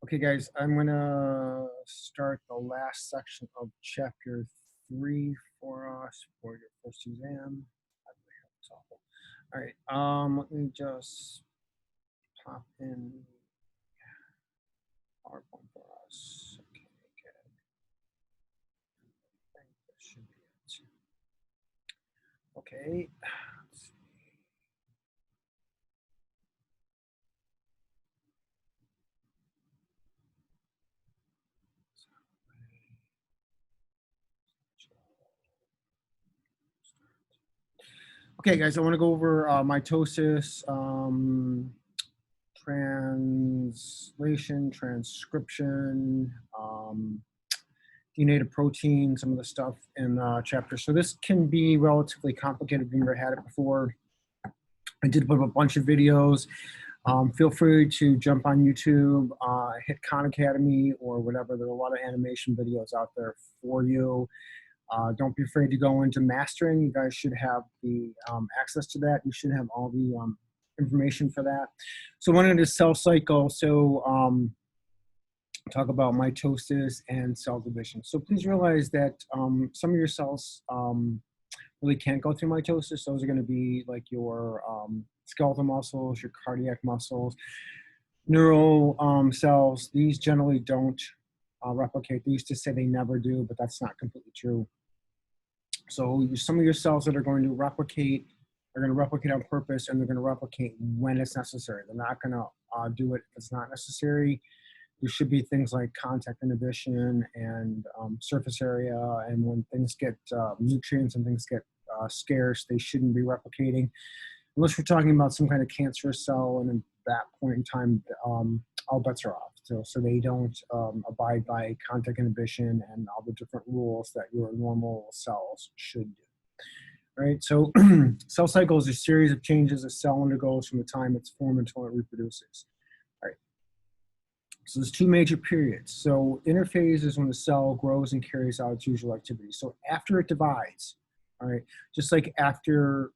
Okay, guys, I'm gonna start the last section of chapter 3 for us for your first exam. It's awful. All right, let me just pop in PowerPoint for us. Okay, good. I think this should be it. Okay, let's see. Okay, guys, I want to go over mitosis, translation, transcription, DNA to protein, some of the stuff in chapter. So this can be relatively complicated if you've never had it before. I did put up a bunch of videos. Feel free to jump on YouTube, hit Khan Academy or whatever. There are a lot of animation videos out there for you. Don't be afraid to go into mastering. You guys should have the access to that. You should have all the information for that. So one of the cell cycle. So talk about mitosis and cell division. So please realize that some of your cells really can't go through mitosis. Those are going to be like your skeletal muscles, your cardiac muscles, neural cells. These generally don't replicate. They used to say they never do, but that's not completely true. So some of your cells that are going to replicate are going to replicate on purpose, and they're going to replicate when it's necessary. They're not going to do it if it's not necessary. There should be things like contact inhibition and surface area, and when things get nutrients and things get scarce, they shouldn't be replicating. Unless we're talking about some kind of cancerous cell, and at that point in time, all bets are off. So they don't abide by contact inhibition and all the different rules that your normal cells should do. Right, so cell cycle is a series of changes a cell undergoes from the time it's formed until it reproduces. All right, so there's two major periods. So interphase is when the cell grows and carries out its usual activity. So after it divides, all right, just like after,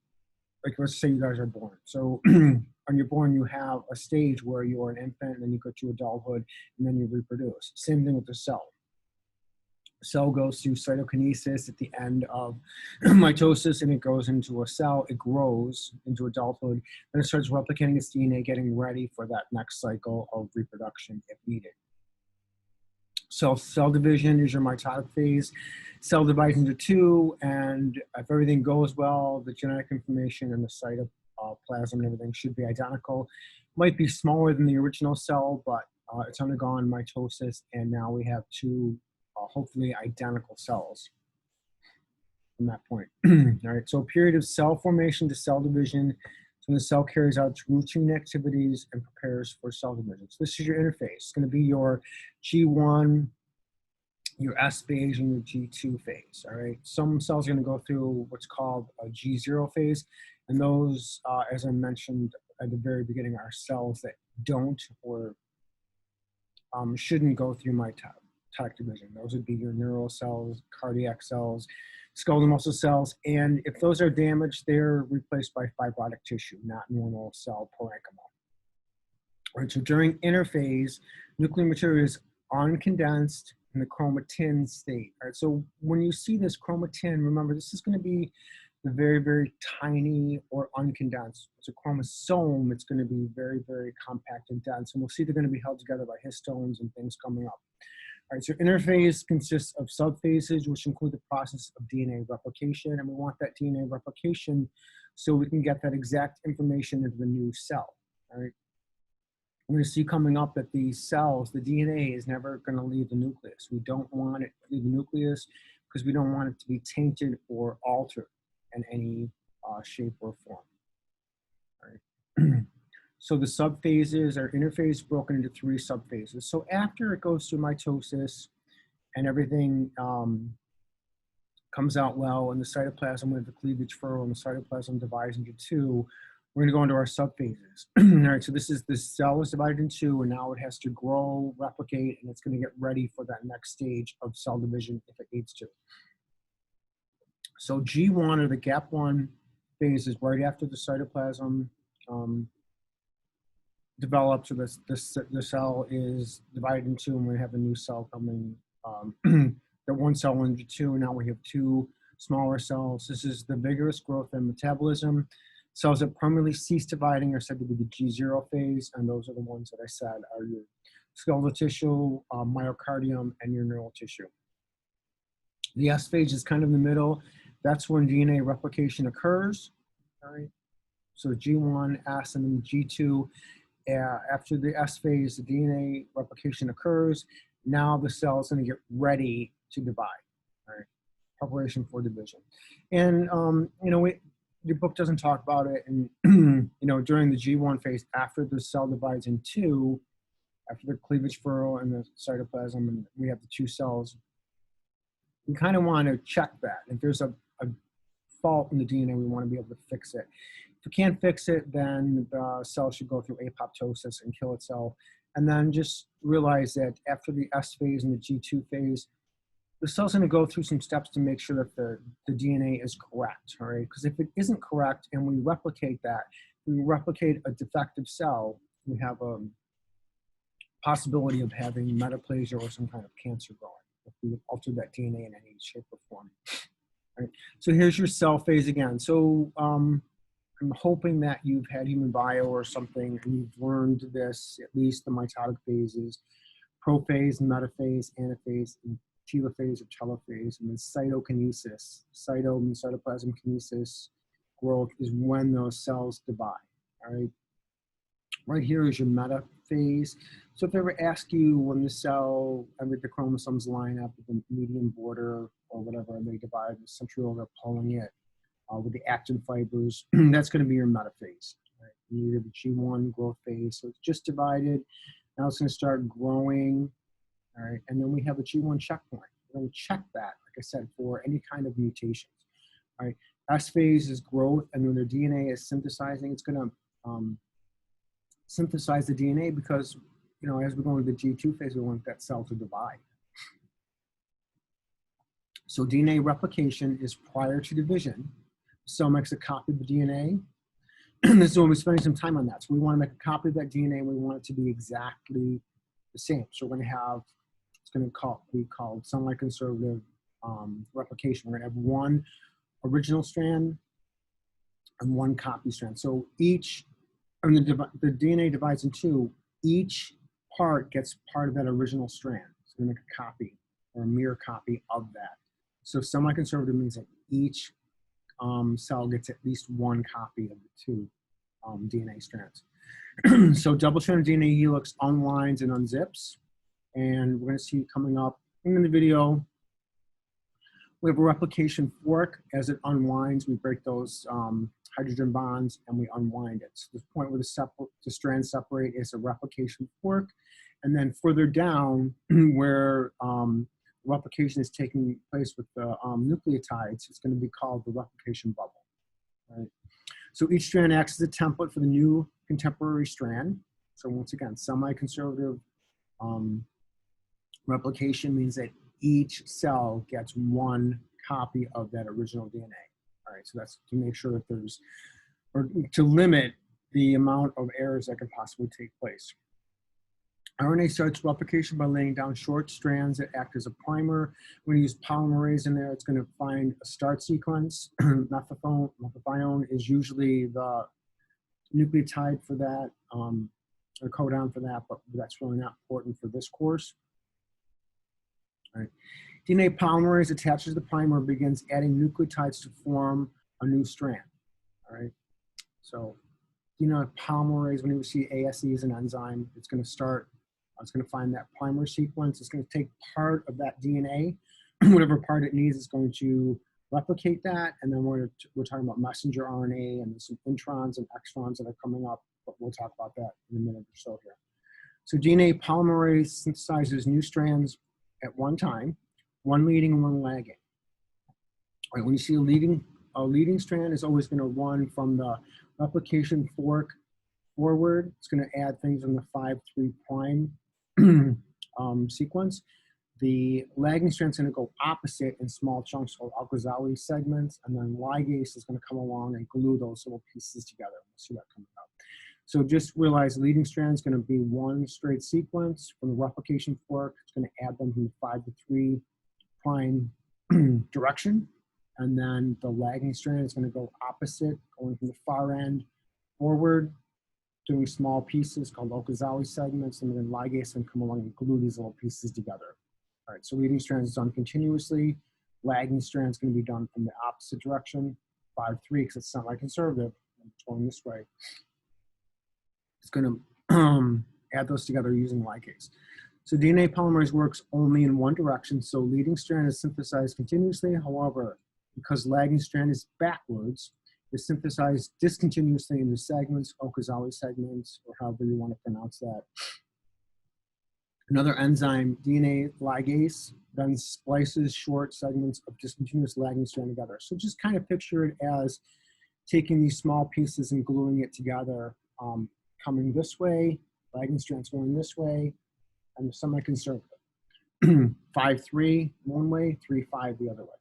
like let's say you guys are born. So when you're born, you have a stage where you're an infant, and then you go to adulthood, and then you reproduce. Same thing with the cell. Cell goes through cytokinesis at the end of mitosis, and it goes into a cell. It grows into adulthood, and it starts replicating its DNA, getting ready for that next cycle of reproduction if needed. So cell division is your mitotic phase. Cell divides into two, and if everything goes well, the genetic information and the cytoplasm and everything should be identical. Might be smaller than the original cell, but it's undergone mitosis, and now we have two hopefully identical cells from that point. All right, so a period of cell formation to cell division. So the cell carries out its routine activities and prepares for cell division. So this is your interphase. It's going to be your G1, your S phase, and your G2 phase. All right, some cells are going to go through what's called a G0 phase, and those, as I mentioned at the very beginning, are cells that don't or shouldn't go through mitotic division. Those would be your neural cells, cardiac cells, skeletal muscle cells, and if those are damaged, they're replaced by fibrotic tissue, not normal cell parenchyma. All right, so during interphase, nuclear material is uncondensed in the chromatin state. All right, so when you see this chromatin, remember this is going to be the very, very tiny or uncondensed. It's a chromosome. It's going to be very, very compact and dense, and we'll see they're going to be held together by histones and things coming up. All right, so interphase consists of subphases, which include the process of DNA replication, and we want that DNA replication so we can get that exact information into the new cell. All right, we're going to see coming up that these cells, the DNA, is never going to leave the nucleus. We don't want it to leave the nucleus because we don't want it to be tainted or altered in any shape or form. All right. So the subphases are interphase broken into three subphases. So after it goes through mitosis and everything comes out well, and the cytoplasm with the cleavage furrow and the cytoplasm divides into two, we're going to go into our subphases. All right, so the cell is divided in two, and now it has to grow, replicate, and it's going to get ready for that next stage of cell division if it needs to. So G1, or the gap 1 phase, is right after the cytoplasm developed, so the cell is divided in two, and we have a new cell coming. The one cell into two, and now we have two smaller cells. This is the vigorous growth and metabolism. Cells that permanently cease dividing are said to be the G0 phase, and those are the ones that I said are your skeletal tissue, myocardium, and your neural tissue. The S phase is kind of in the middle. That's when DNA replication occurs. All right. So G1, S, and then G2. After the S phase, the DNA replication occurs. Now the cell is going to get ready to divide. All right. Preparation for division. And you know, your book doesn't talk about it. And you know, during the G1 phase, after the cell divides in two, after the cleavage furrow and the cytoplasm, and we have the two cells, we kind of want to check that. If there's a fault in the DNA, we want to be able to fix it. If we can't fix it, then the cell should go through apoptosis and kill itself. And then just realize that after the S phase and the G2 phase, the cell's going to go through some steps to make sure that the DNA is correct, all right? Because if it isn't correct and we replicate that, we replicate a defective cell, we have a possibility of having metaplasia or some kind of cancer growing if we alter that DNA in any shape or form. Right. So here's your cell phase again. So I'm hoping that you've had human bio or something and you've learned this, at least the mitotic phases, prophase, metaphase, anaphase, and telophase or telophase, and then cytokinesis. Cyto means cytoplasm, kinesis, growth is when those cells divide. All right. Right here is your metaphase. So if they ever ask you when the cell and the chromosomes line up with the median border or whatever, and they divide the centriole, they're pulling it with the actin fibers, that's going to be your metaphase. Right? You have the G1 growth phase, so it's just divided. Now it's going to start growing. All right, and then we have a G1 checkpoint. We're going to check that, like I said, for any kind of mutations. All right, S phase is growth, and when the DNA is synthesizing, it's going to synthesize the DNA because, you know, as we go into the G2 phase, we want that cell to divide. So DNA replication is prior to division. Cell makes a copy of the DNA. This is when we're spending some time on that. So we want to make a copy of that DNA. We want it to be exactly the same. So we're going to have, it's going to be called semi-conservative replication. We're going to have one original strand and one copy strand. So each, and the DNA divides in two, each part gets part of that original strand. So we make a copy or a mirror copy of that. So semi-conservative means that each cell gets at least one copy of the two DNA strands. So double-stranded DNA helix unwinds and unzips. And we're going to see coming up in the video, we have a replication fork. As it unwinds, we break those hydrogen bonds and we unwind it. So the point where the strands separate is a replication fork. And then further down where replication is taking place with the nucleotides, it's going to be called the replication bubble. Right? So each strand acts as a template for the new contemporary strand. So once again, semi-conservative replication means that each cell gets one copy of that original DNA. All right, so that's to make sure that there's, or to limit the amount of errors that can possibly take place. RNA starts replication by laying down short strands that act as a primer. When you use polymerase in there, it's going to find a start sequence. Methylthione is usually the nucleotide for that, or codon for that, but that's really not important for this course. All right. DNA polymerase attaches the primer and begins adding nucleotides to form a new strand. All right. So, DNA polymerase, when you see ASE as an enzyme, it's going to start. It's going to find that primer sequence. It's going to take part of that DNA, whatever part it needs. It's going to replicate that, and then we're talking about messenger RNA and some introns and extrons that are coming up. But we'll talk about that in a minute or so here. So DNA polymerase synthesizes new strands at one time, one leading and one lagging. All right, when you see a leading strand is always going to run from the replication fork forward. It's going to add things in the 5-3 prime sequence. The lagging strand is going to go opposite in small chunks called Al-Ghazali segments, and then ligase is going to come along and glue those little pieces together. We'll see that coming up. So just realize the leading strand is going to be one straight sequence from the replication fork. It's going to add them from the 5 to 3 prime direction. And then the lagging strand is going to go opposite, going from the far end forward, doing small pieces called Okazawa segments, and then ligase can come along and glue these little pieces together. All right, so leading strand is done continuously. Lagging strand is going to be done from the opposite direction, 5-3, because it's semi-conservative. It's going this way. It's going to add those together using ligase. So DNA polymerase works only in one direction, so leading strand is synthesized continuously. However, because lagging strand is backwards, is synthesized discontinuously into segments, Okazawa segments, or however you want to pronounce that. Another enzyme, DNA ligase, then splices short segments of discontinuous lagging strand together. So just kind of picture it as taking these small pieces and gluing it together, coming this way, lagging strands going this way, and semi-conservative. 5-3 one way, 3-5 the other way.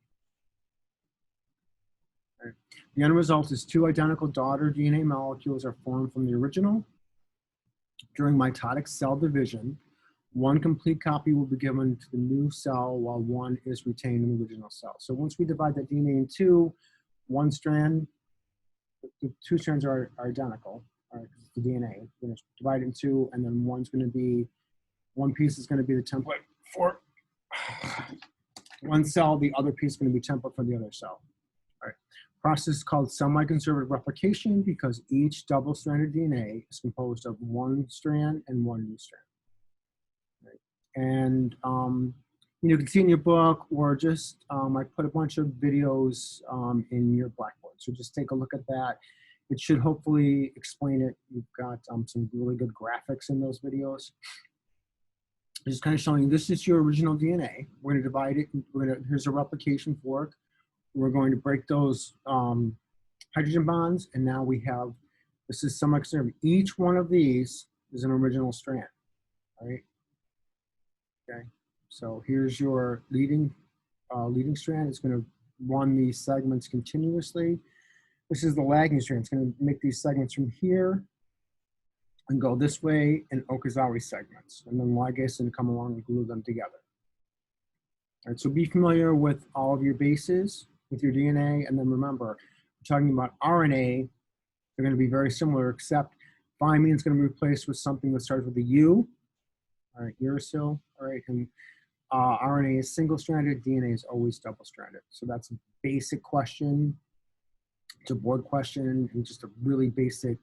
Right. The end result is 2 identical daughter DNA molecules are formed from the original. During mitotic cell division, 1 complete copy will be given to the new cell while 1 is retained in the original cell. So once we divide that DNA in 2, 1 strand, the 2 strands are identical, all right, because it's the DNA. We're going to divide it in 2, and then one piece is going to be the template for one cell, the other piece is going to be template for the other cell. All right. Process is called semi-conservative replication because each double-stranded DNA is composed of 1 strand and 1 new strand. Right. And you can see in your book, or just I put a bunch of videos in your Blackboard. So just take a look at that. It should hopefully explain it. You've got some really good graphics in those videos. Just kind of showing you, this is your original DNA. We're going to divide it. Here's a replication fork. We're going to break those hydrogen bonds, and now we have, this is semi-conservative. Each one of these is an original strand, all right? Okay, so here's your leading strand. It's going to run these segments continuously. This is the lagging strand. It's going to make these segments from here and go this way in Okazawa segments. And then ligase is going to come along and glue them together. All right, so be familiar with all of your bases with your DNA. And then remember, we're talking about RNA. They're going to be very similar, except thymine is going to be replaced with something that starts with a U. All right, uracil. All right, and RNA is single-stranded. DNA is always double-stranded. So that's a basic question. It's a board question and just a really basic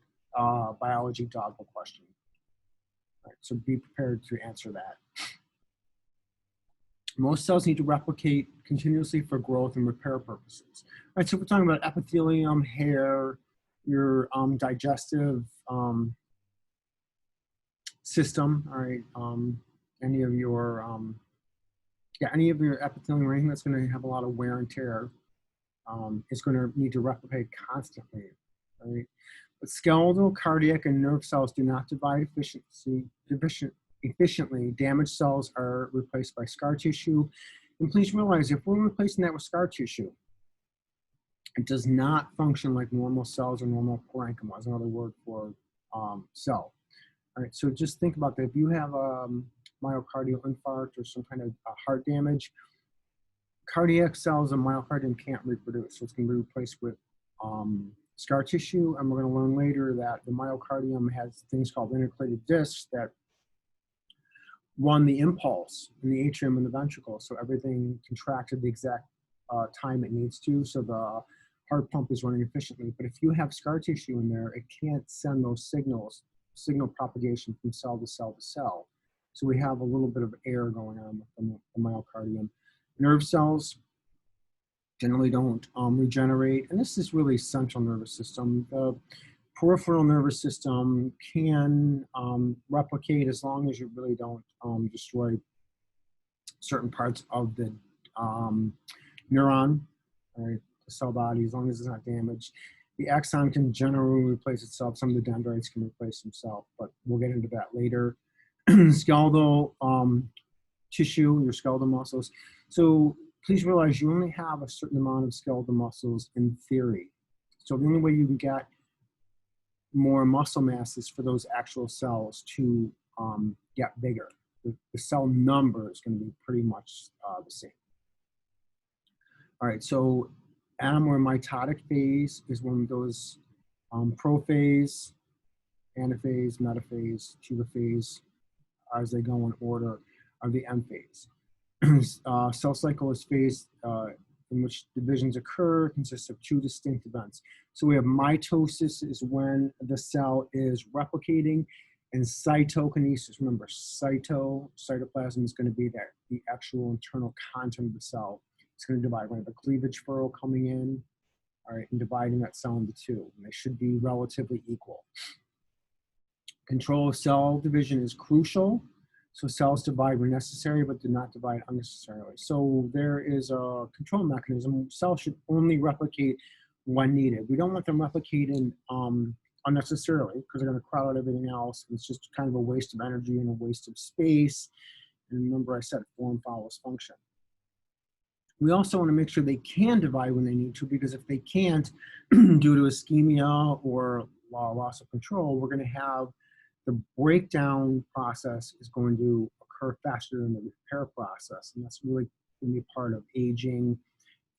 biology dogma question. All right, so be prepared to answer that. Most cells need to replicate continuously for growth and repair purposes. All right, so we're talking about epithelium, hair, your digestive system. All right, any of your epithelium or anything that's going to have a lot of wear and tear is going to need to replicate constantly. Right? But skeletal, cardiac, and nerve cells do not divide efficiently. Damaged cells are replaced by scar tissue. And please realize, if we're replacing that with scar tissue, it does not function like normal cells or normal parenchyma, is another word for cell. All right, so just think about that. If you have a myocardial infarct or some kind of heart damage, cardiac cells and myocardium can't reproduce, so it's going to be replaced with scar tissue. And we're going to learn later that the myocardium has things called intercalated discs that run the impulse in the atrium and the ventricle, so everything contracts at the exact time it needs to, so the heart pump is running efficiently. But if you have scar tissue in there, it can't send those signal propagation from cell to cell to cell. So we have a little bit of error going on with the myocardium. Nerve cells generally don't regenerate, and this is really central nervous system. The peripheral nervous system can replicate as long as you really don't destroy certain parts of the neuron, right, the cell body, as long as it's not damaged. The axon can generally replace itself. Some of the dendrites can replace themselves, but we'll get into that later. Skeletal tissue, your skeletal muscles. So please realize you only have a certain amount of skeletal muscles in theory. So the only way you can get more muscle masses for those actual cells to get bigger. The cell number is going to be pretty much the same. All right, so atom or mitotic phase is when it goes prophase, anaphase, metaphase, telophase, as they go in order, are the M phase. Cell cycle is phase in which divisions occur, consists of two distinct events. So we have mitosis is when the cell is replicating, and cytokinesis, remember cytoplasm is going to be the actual internal content of the cell. It's going to divide. We have a cleavage furrow coming in, all right, and dividing that cell into two. And they should be relatively equal. Control of cell division is crucial. So cells divide when necessary, but do not divide unnecessarily. So there is a control mechanism. Cells should only replicate when needed. We don't let them replicate in unnecessarily because they're going to crowd out everything else. It's just kind of a waste of energy and a waste of space. And remember I said form follows function. We also want to make sure they can divide when they need to, because if they can't, due to ischemia or loss of control, we're going to have the breakdown process is going to occur faster than the repair process. And that's really going to be part of aging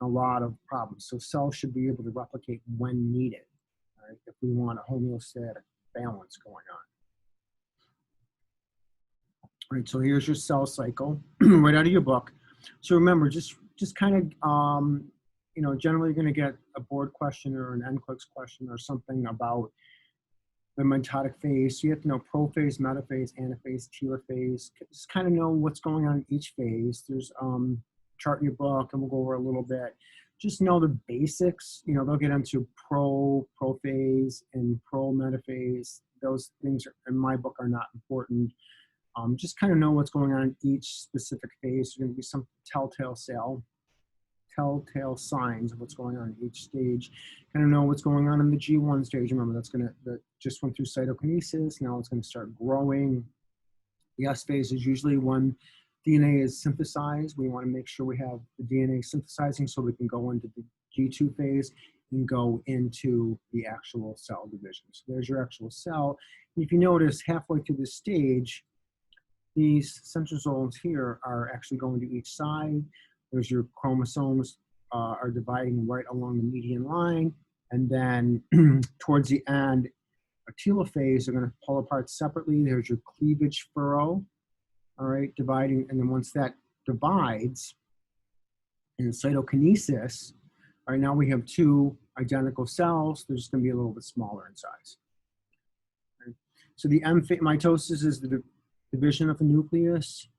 and a lot of problems. So cells should be able to replicate when needed, right, if we want a homeostatic balance going on. All right, so here's your cell cycle right out of your book. So remember, just kind of, you know, generally you're going to get a board question or an NCLEX question or something about the mitotic phase. So you have to know prophase, metaphase, anaphase, telophase. Just kind of know what's going on in each phase. There's chart in your book, and we'll go over a little bit. Just know the basics. You know, they'll get into prophase and metaphase. Those things in my book are not important. Just kind of know what's going on in each specific phase. There's going to be some telltale signs of what's going on in each stage. Kind of know what's going on in the G1 stage. Remember, that just went through cytokinesis. Now it's going to start growing. The S phase is usually when DNA is synthesized. We want to make sure we have the DNA synthesizing so we can go into the G2 phase and go into the actual cell division. So there's your actual cell. And if you notice, halfway through this stage, these centrosomes here are actually going to each side. There's your chromosomes are dividing right along the median line. And then towards the end, a telophase are going to pull apart separately. There's your cleavage furrow, all right, dividing. And then once that divides in cytokinesis, all right, now we have two identical cells. They're just going to be a little bit smaller in size. Okay. So the mitosis is the division of the nucleus,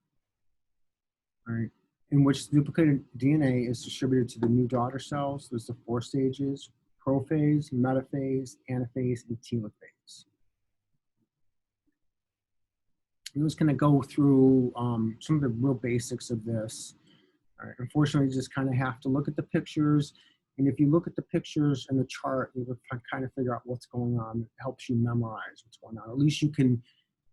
all right, in which the duplicated DNA is distributed to the new daughter cells. There's the 4 stages: prophase, metaphase, anaphase, and telophase. I'm just going to go through some of the real basics of this. All right, unfortunately, you just kind of have to look at the pictures. And if you look at the pictures and the chart, you will kind of figure out what's going on. It helps you memorize what's going on. At least you can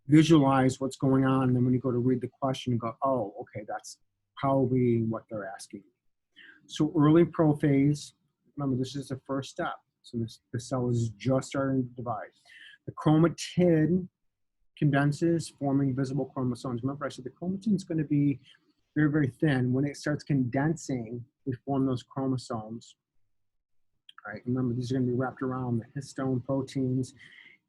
visualize what's going on, and then when you go to read the question, you go, oh, okay, that's probably what they're asking. So early prophase, remember this is the first step. So the cell is just starting to divide. The chromatid condenses, forming visible chromosomes. Remember I said the chromatin is going to be very, very thin. When it starts condensing, we form those chromosomes. All right, remember these are going to be wrapped around the histone proteins.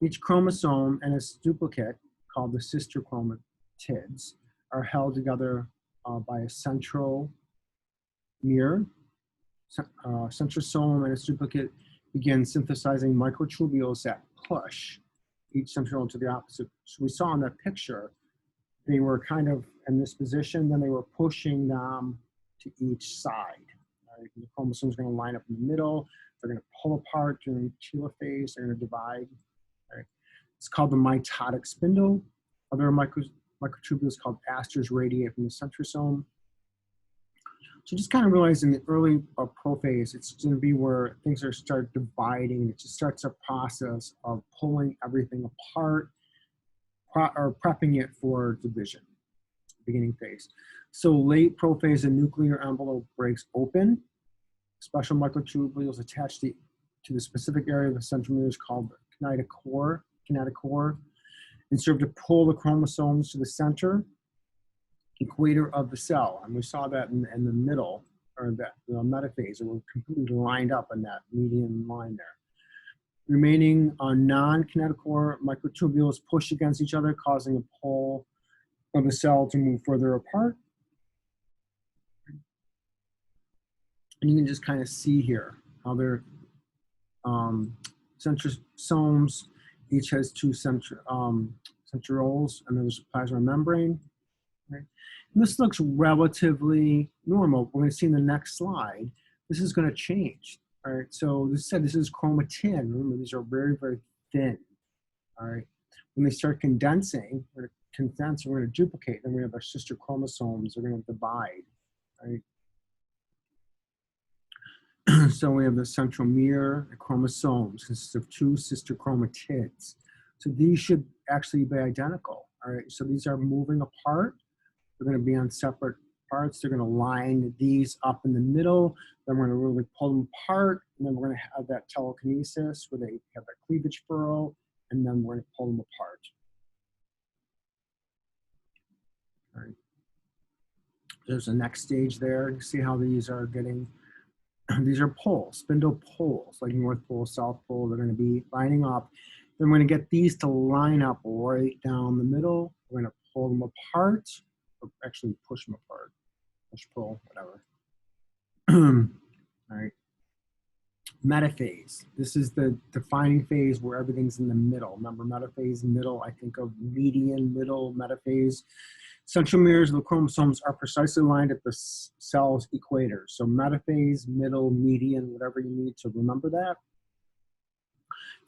Each chromosome and its duplicate, called the sister chromatids, are held together by a centromere. Centrosome and its duplicate begin synthesizing microtubules that push each centrosome to the opposite. So we saw in that picture, they were kind of in this position, then they were pushing them to each side. Right? The chromosomes are going to line up in the middle. They're going to pull apart during telophase. They're going to divide. Right? It's called the mitotic spindle. Other microtubules called asters radiate from the centrosome. So just kind of realize in the early prophase, it's going to be where things are start dividing. It just starts a process of pulling everything apart or prepping it for division, beginning phase. So late prophase, the nuclear envelope breaks open. Special microtubules attached to the specific area of the centromere is called the kinetochore, and serve to pull the chromosomes to the center equator of the cell. And we saw that in the middle, or the metaphase, and we're completely lined up in that median line there. Remaining non-kinetochore microtubules push against each other, causing a pull of the cell to move further apart. And you can just kind of see here how they're centrosomes, each has two centrioles, and then there's a plasma membrane. Right? And this looks relatively normal. We're going to see in the next slide, this is going to change. All right, so this is chromatin. Remember, these are very, very thin. All right, when they start condensing, we're going to condense, we're going to duplicate, then we have our sister chromosomes, they're going to divide. Right? So we have the centromere, the chromosomes consists of two sister chromatids. So these should actually be identical. All right, so these are moving apart. They're going to be on separate parts. They're going to line these up in the middle. Then we're going to really pull them apart. And then we're going to have that telekinesis where they have that cleavage furrow. And then we're going to pull them apart. All right. There's the next stage there. You see how these are getting, these are poles, spindle poles, like North Pole, South Pole. They're going to be lining up. Then we're going to get these to line up right down the middle. We're going to pull them apart. Or actually push them apart, push, pull, whatever. All right. Metaphase. This is the defining phase where everything's in the middle. Remember, metaphase, middle, I think of median, middle, metaphase. Centromeres of the chromosomes are precisely aligned at the cell's equator. So metaphase, middle, median, whatever you need to remember that.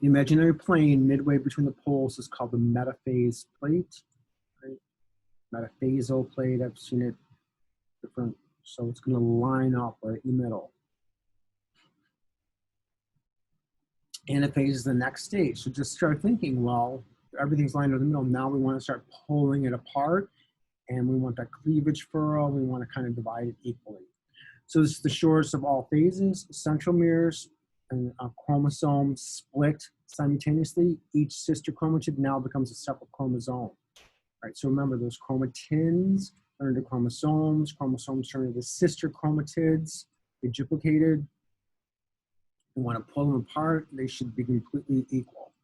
The imaginary plane midway between the poles is called the metaphase plate. Metaphasal plate, I've seen it different, so it's going to line up right in the middle. Anaphase is the next stage, so just start thinking, well, everything's lined up in the middle, now we want to start pulling it apart, and we want that cleavage furrow, we want to kind of divide it equally. So this is the shortest of all phases. Centromeres and chromosomes split simultaneously. Each sister chromatid now becomes a separate chromosome. Right, so remember those chromatins turn into chromosomes, chromosomes turn into sister chromatids, they duplicated. You want to pull them apart, they should be completely equal.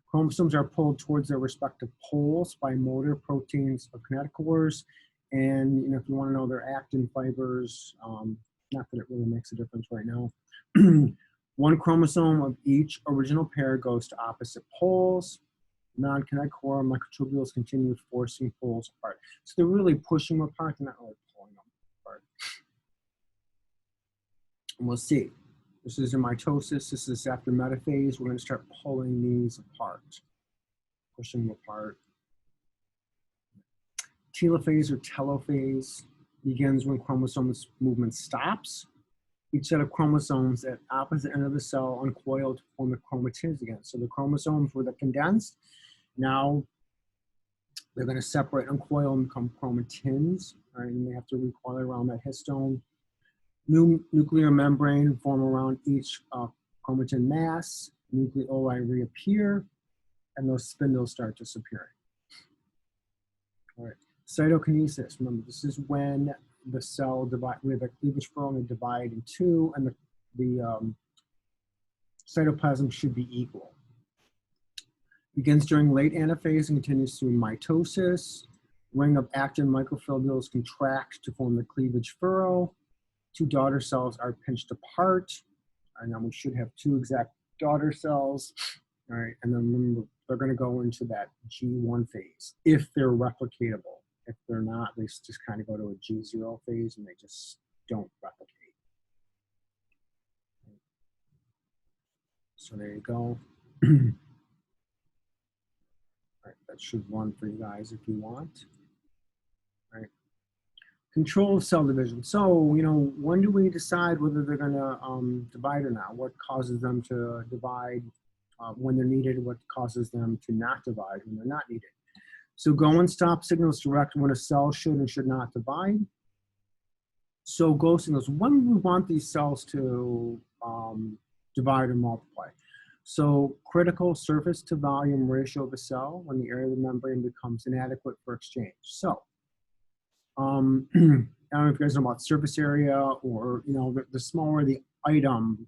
Chromosomes are pulled towards their respective poles by motor proteins of kinetochores, and if you want to know their actin fibers, not that it really makes a difference right now. One chromosome of each original pair goes to opposite poles. Non-kinetochore microtubules continue forcing poles apart. So they're really pushing them apart, they're not really pulling them apart. And we'll see. This is in mitosis, this is after metaphase. We're going to start pulling these apart, pushing them apart. Telophase or telophase begins when chromosome movement stops. Each set of chromosomes at opposite end of the cell uncoil to form the chromatids again. So the chromosomes were the condensed. Now they're going to separate, uncoil, and become chromatins. Right? And they have to recoil around that histone. New nuclear membrane form around each chromatin mass. Nucleoli reappear, and those spindles start disappearing. All right. Cytokinesis. Remember, this is when the cell divide. We have a cleavage furrow and they divide in two, and the cytoplasm should be equal. Begins during late anaphase and continues through mitosis. Ring of actin microfibrils contract to form the cleavage furrow. Two daughter cells are pinched apart. And then we should have two exact daughter cells. All right, and then remember, they're going to go into that G1 phase if they're replicatable. If they're not, they just kind of go to a G0 phase and they just don't replicate. So there you go. All right, that should run for you guys if you want. All right. Control of cell division. So, when do we decide whether they're going to divide or not? What causes them to divide when they're needed? What causes them to not divide when they're not needed? So go and stop signals direct when a cell should and should not divide. So go signals. When do we want these cells to divide or multiply? So critical surface to volume ratio of a cell when the area of the membrane becomes inadequate for exchange. So I don't know if you guys know about surface area, or the smaller the item,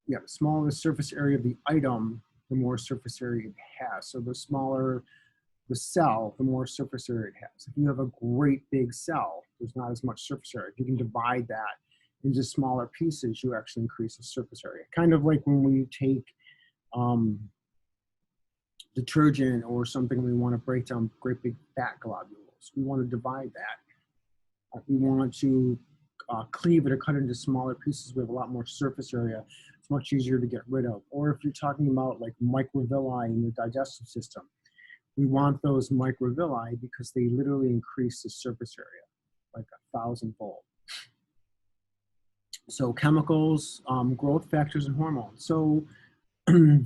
the smaller the surface area of the item, the more surface area it has. So the smaller the cell, the more surface area it has. If you have a great big cell, there's not as much surface area. If you can divide that into smaller pieces, you actually increase the surface area. Kind of like when we take detergent or something, we want to break down great big fat globules. We want to divide that. We want to cleave it or cut it into smaller pieces. We have a lot more surface area. It's much easier to get rid of. Or if you're talking about like microvilli in the digestive system, we want those microvilli because they literally increase the surface area like 1,000-fold. So chemicals, growth factors, and hormones. So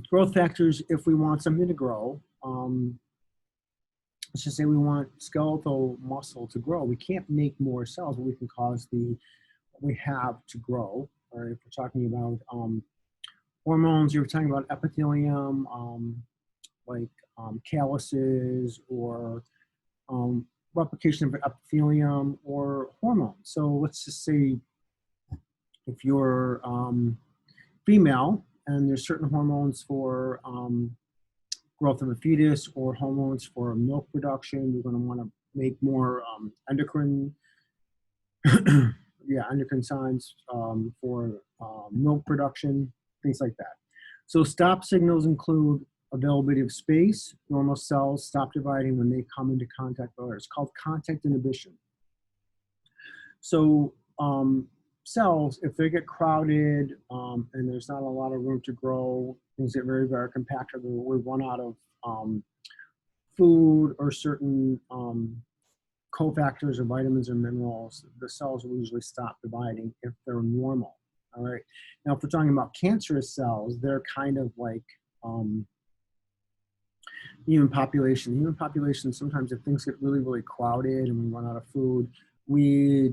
growth factors, if we want something to grow, let's just say we want skeletal muscle to grow. We can't make more cells, but we can cause what we have to grow. Or if we're talking about hormones, you're talking about epithelium, like calluses, or replication of epithelium, or hormones. So let's just say if you're female and there's certain hormones for growth of a fetus, or hormones for milk production, you're going to want to make more endocrine signs for milk production, things like that. So stop signals include availability of space. Normal cells stop dividing when they come into contact with others. It's called contact inhibition. So cells, if they get crowded and there's not a lot of room to grow, things get very, very compacted. We run out of food or certain cofactors or vitamins or minerals, the cells will usually stop dividing if they're normal. All right. Now, if we're talking about cancerous cells, they're kind of like human population. Human population, sometimes if things get really, really crowded and we run out of food, we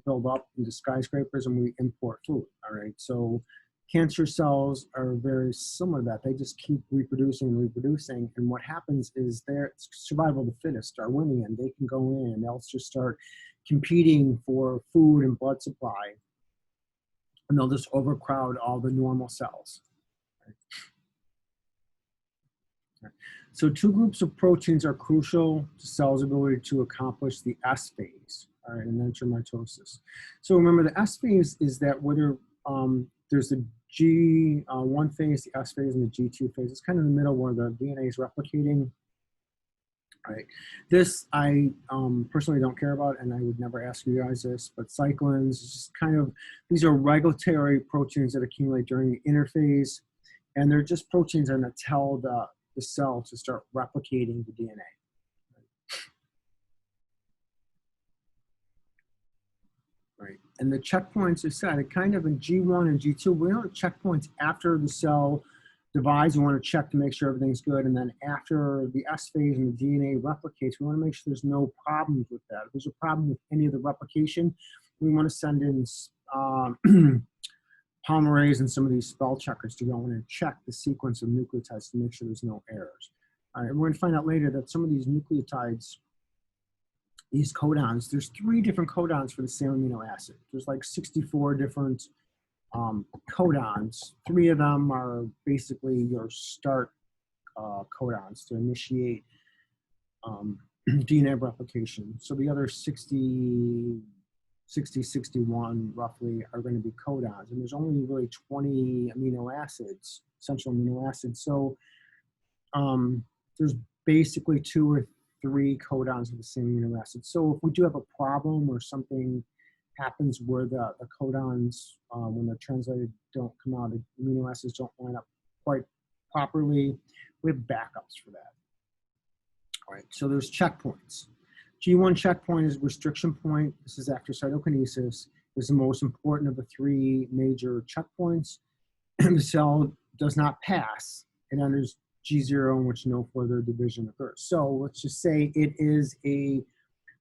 build up into skyscrapers and we import food. All right. So cancer cells are very similar to that. They just keep reproducing and reproducing. And what happens is their survival of the fittest, Darwinian, they can go in and they'll just start competing for food and blood supply. And they'll just overcrowd all the normal cells. Right. So two groups of proteins are crucial to cells' ability to accomplish the S phase, all right, and enter mitosis. So remember, the S phase is that whether there's the G1 phase, the S phase, and the G2 phase. It's kind of in the middle where the DNA is replicating. All right. This I personally don't care about, and I would never ask you guys this, but cyclins is just kind of, these are regulatory proteins that accumulate during the interphase, and they're just proteins that tell the cell to start replicating the DNA. Right. And the checkpoints are set. It kind of in G1 and G2, we don't have checkpoints after the cell divides. We want to check to make sure everything's good. And then after the S phase and the DNA replicates, we want to make sure there's no problems with that. If there's a problem with any of the replication, we want to send in polymerase and some of these spell checkers to go in and check the sequence of nucleotides to make sure there's no errors. All right, and we're going to find out later that some of these nucleotides, these codons, there's 3 different codons for the same amino acid. There's like 64 different codons. 3 of them are basically your start codons to initiate DNA replication. So the other 60, 61 roughly are going to be codons. And there's only really 20 amino acids, essential amino acids. So there's basically 2 or 3 codons of the same amino acid. So if we do have a problem or something happens where the codons, when they're translated, don't come out, the amino acids don't line up quite properly, we have backups for that. All right, so there's checkpoints. G1 checkpoint is restriction point. This is after cytokinesis. This is the most important of the 3 major checkpoints. The cell does not pass. It enters G0, in which no further division occurs. So let's just say it is a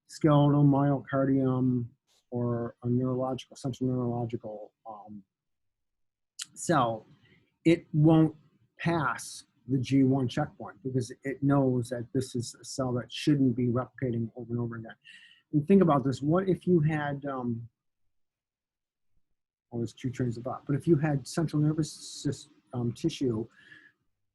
skeletal myocardium or a neurological, central neurological cell, it won't pass the G1 checkpoint because it knows that this is a cell that shouldn't be replicating over and over again. And think about this. What if you had, well, there's two trains of thought, but if you had central nervous system tissue,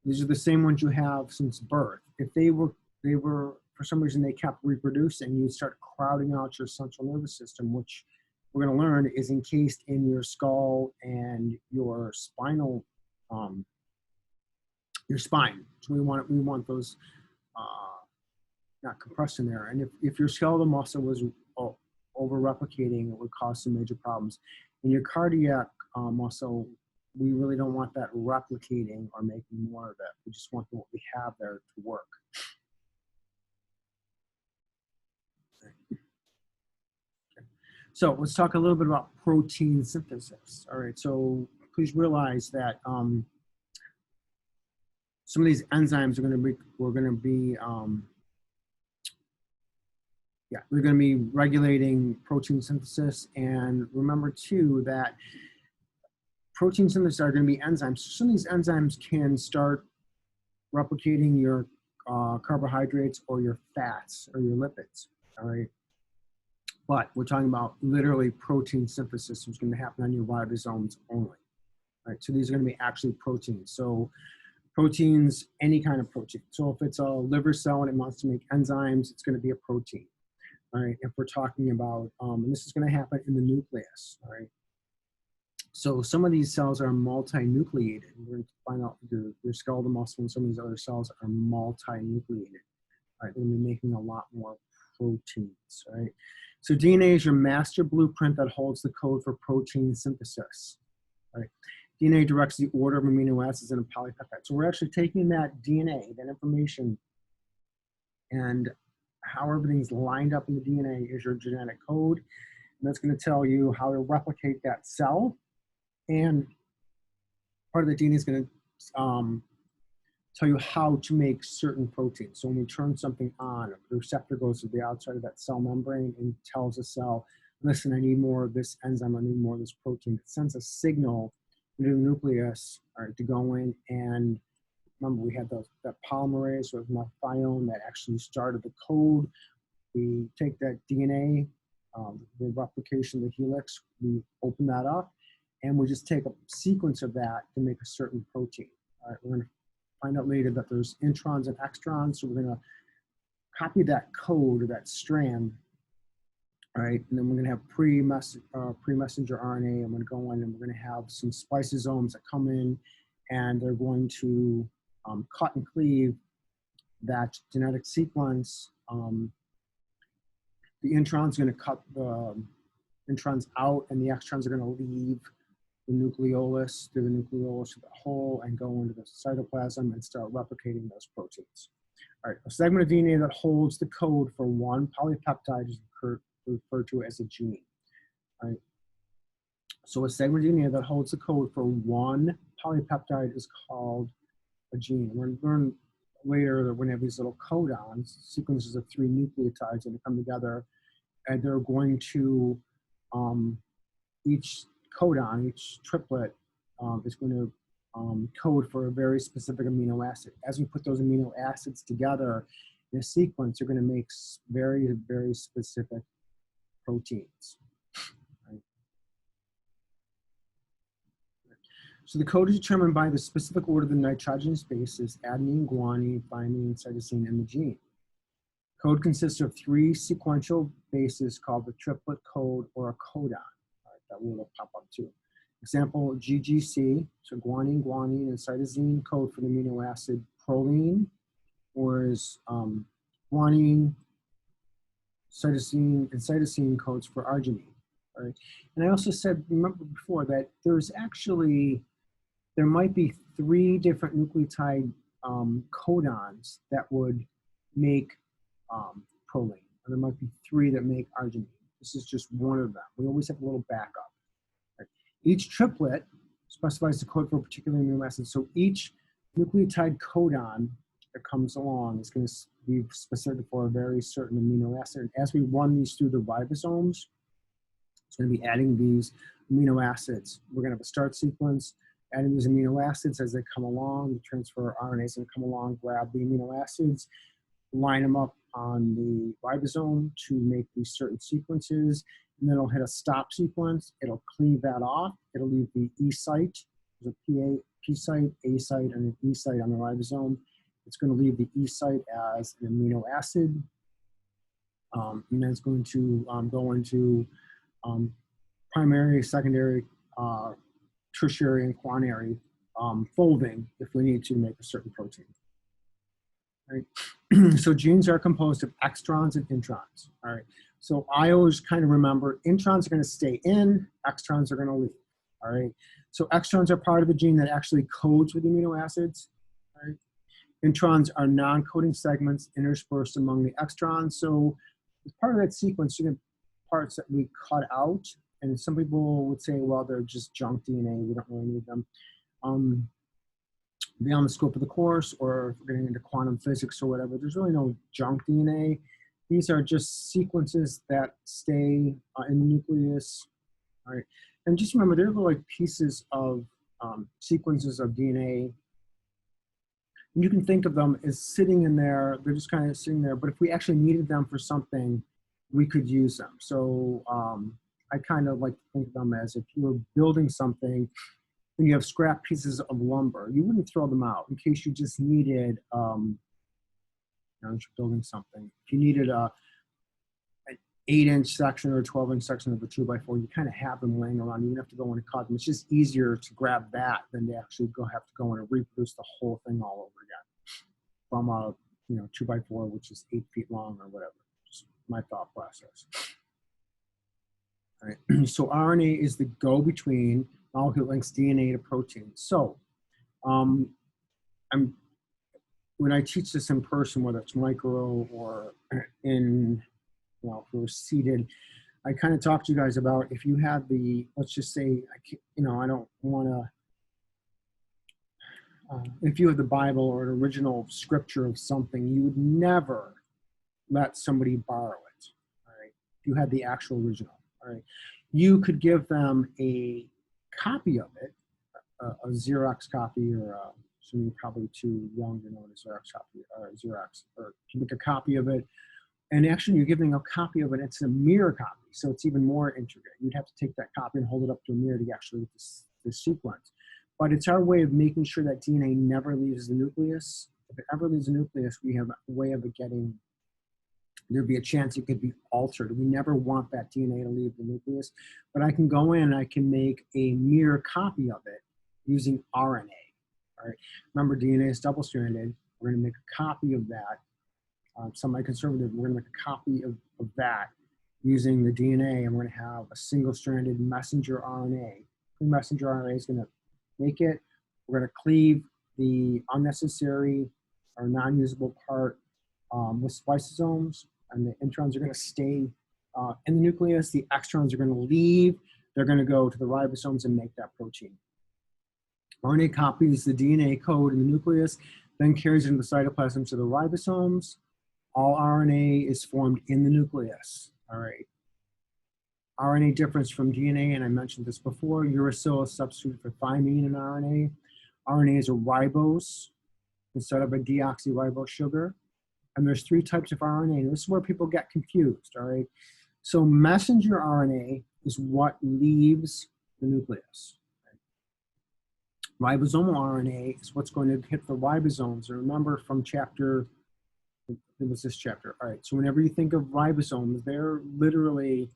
these are the same ones you have since birth. If they were, for some reason, they kept reproducing, you'd start crowding out your central nervous system, which we're going to learn is encased in your skull and your spinal, your spine. So we want those not compressed in there. And if your skeletal muscle was over replicating, it would cause some major problems. In your cardiac muscle, we really don't want that replicating or making more of it. We just want what we have there to work. So let's talk a little bit about protein synthesis. All right, so please realize that some of these enzymes are we're going to be regulating protein synthesis. And remember too that protein synthesis are going to be enzymes. So some of these enzymes can start replicating your carbohydrates or your fats or your lipids. All right. But we're talking about literally protein synthesis, which is going to happen on your ribosomes only. Right? So these are going to be actually proteins. So proteins, any kind of protein. So if it's a liver cell and it wants to make enzymes, it's going to be a protein. All right. If we're talking about, and this is going to happen in the nucleus. All right. So some of these cells are multinucleated. We're going to find out your skeletal muscle and some of these other cells are multinucleated. All right. They're going to be making a lot more proteins. Right. So DNA is your master blueprint that holds the code for protein synthesis. Right? DNA directs the order of amino acids in a polypeptide. So we're actually taking that DNA, that information, and how everything's lined up in the DNA is your genetic code. And that's going to tell you how to replicate that cell. And part of the DNA is going to tell you how to make certain proteins. So when we turn something on, the receptor goes to the outside of that cell membrane and tells the cell, listen, I need more of this enzyme, I need more of this protein. It sends a signal into the nucleus to go in, and remember we had that polymerase with methionine that actually started the code. We take that DNA, the replication, the helix, we open that up, and we just take a sequence of that to make a certain protein. All right, we're going to find out later that there's introns and extrons, so we're going to copy that code or that strand, all right, and then we're going to have pre-messenger RNA. I'm going to go in and we're going to have some spliceosomes that come in, and they're going to cut and cleave that genetic sequence. The intron's going to cut the introns out, and the extrons are going to leave the nucleolus, through the nucleolus to the hole, and go into the cytoplasm and start replicating those proteins. All right, a segment of DNA that holds the code for one polypeptide is referred to as a gene. All right, so a segment of DNA that holds the code for one polypeptide is called a gene. We're going to learn later that we're going to have these little codons, sequences of 3 nucleotides that come together, and they're going to, each codon, each triplet is going to code for a very specific amino acid. As we put those amino acids together in a sequence, they're going to make very, very specific proteins. Right? So the code is determined by the specific order of the nitrogenous bases, adenine, guanine, thymine, cytosine, and the gene. Code consists of 3 sequential bases called the triplet code or a codon. That will pop up too. Example, GGC, so guanine, guanine, and cytosine code for the amino acid proline, whereas guanine, cytosine, and cytosine codes for arginine. Right? And I also said, remember before, that there might be 3 different nucleotide codons that would make proline. Or there might be 3 that make arginine. This is just one of them. We always have a little backup. Right? Each triplet specifies the code for a particular amino acid. So each nucleotide codon that comes along is going to be specific for a very certain amino acid. And as we run these through the ribosomes, it's going to be adding these amino acids. We're going to have a start sequence, adding these amino acids as they come along. The transfer RNA is going to come along, grab the amino acids, line them up on the ribosome to make these certain sequences, and then it'll hit a stop sequence. It'll cleave that off. It'll leave the E site. There's a P site, A site, and an E site on the ribosome. It's going to leave the E site as an amino acid, and then it's going to go into primary, secondary, tertiary, and quaternary folding if we need to make a certain protein. Right? So genes are composed of extrons and introns. All right. So I always kind of remember introns are going to stay in, extrons are going to leave. All right. So extrons are part of the gene that actually codes with amino acids. All right. Introns are non-coding segments interspersed among the extrons. So as part of that sequence, you get parts that we cut out. And some people would say, well, they're just junk DNA. We don't really need them. Beyond the scope of the course, or if we're getting into quantum physics or whatever, there's really no junk DNA. These are just sequences that stay in the nucleus. All right. And just remember, they're like pieces of sequences of DNA. And you can think of them as sitting in there. They're just kind of sitting there. But if we actually needed them for something, we could use them. So I kind of like to think of them as if you were building something and you have scrap pieces of lumber, you wouldn't throw them out in case you just needed, you know, you're building something. If you needed an 8-inch section or a 12-inch section of a 2x4, you kind of have them laying around. You don't have to go in and cut them. It's just easier to grab that than to actually have to go in and reproduce the whole thing all over again from a 2x4, which is 8 feet long or whatever. Just my thought process. All right. So RNA is the go-between molecule that links DNA to protein. So when I teach this in person, whether it's micro or in, if we're seated, I kind of talk to you guys about if you have the, let's just say, I don't want to, if you have the Bible or an original scripture of something, you would never let somebody borrow it, all right? If you had the actual original, all right? You could give them a copy of it, a Xerox copy, or so you're probably too young to know what a Xerox copy or Xerox, or you make a copy of it, and actually you're giving a copy of it. It's a mirror copy, so it's even more intricate. You'd have to take that copy and hold it up to a mirror to actually get the sequence. But it's our way of making sure that DNA never leaves the nucleus. If it ever leaves the nucleus, we have a way of it getting. There'd be a chance it could be altered. We never want that DNA to leave the nucleus, but I can go in and I can make a mirror copy of it using RNA. All right. Remember, DNA is double-stranded. We're going to make a copy of that. Semi-conservative, we're going to make a copy of that using the DNA, and we're going to have a single-stranded messenger RNA. The messenger RNA is going to make it. We're going to cleave the unnecessary or non-usable part with spliceosomes, and the introns are going to stay in the nucleus. The extrons are going to leave. They're going to go to the ribosomes and make that protein. RNA copies the DNA code in the nucleus, then carries it into the cytoplasm to the ribosomes. All RNA is formed in the nucleus. All right. RNA difference from DNA, and I mentioned this before, uracil is substituted for thymine in RNA. RNA is a ribose instead of a deoxyribose sugar. And there's 3 types of RNA. And this is where people get confused, all right? So messenger RNA is what leaves the nucleus. Right? Ribosomal RNA is what's going to hit the ribosomes. And remember from chapter, it was this chapter. All right, so whenever you think of ribosomes, they're literally,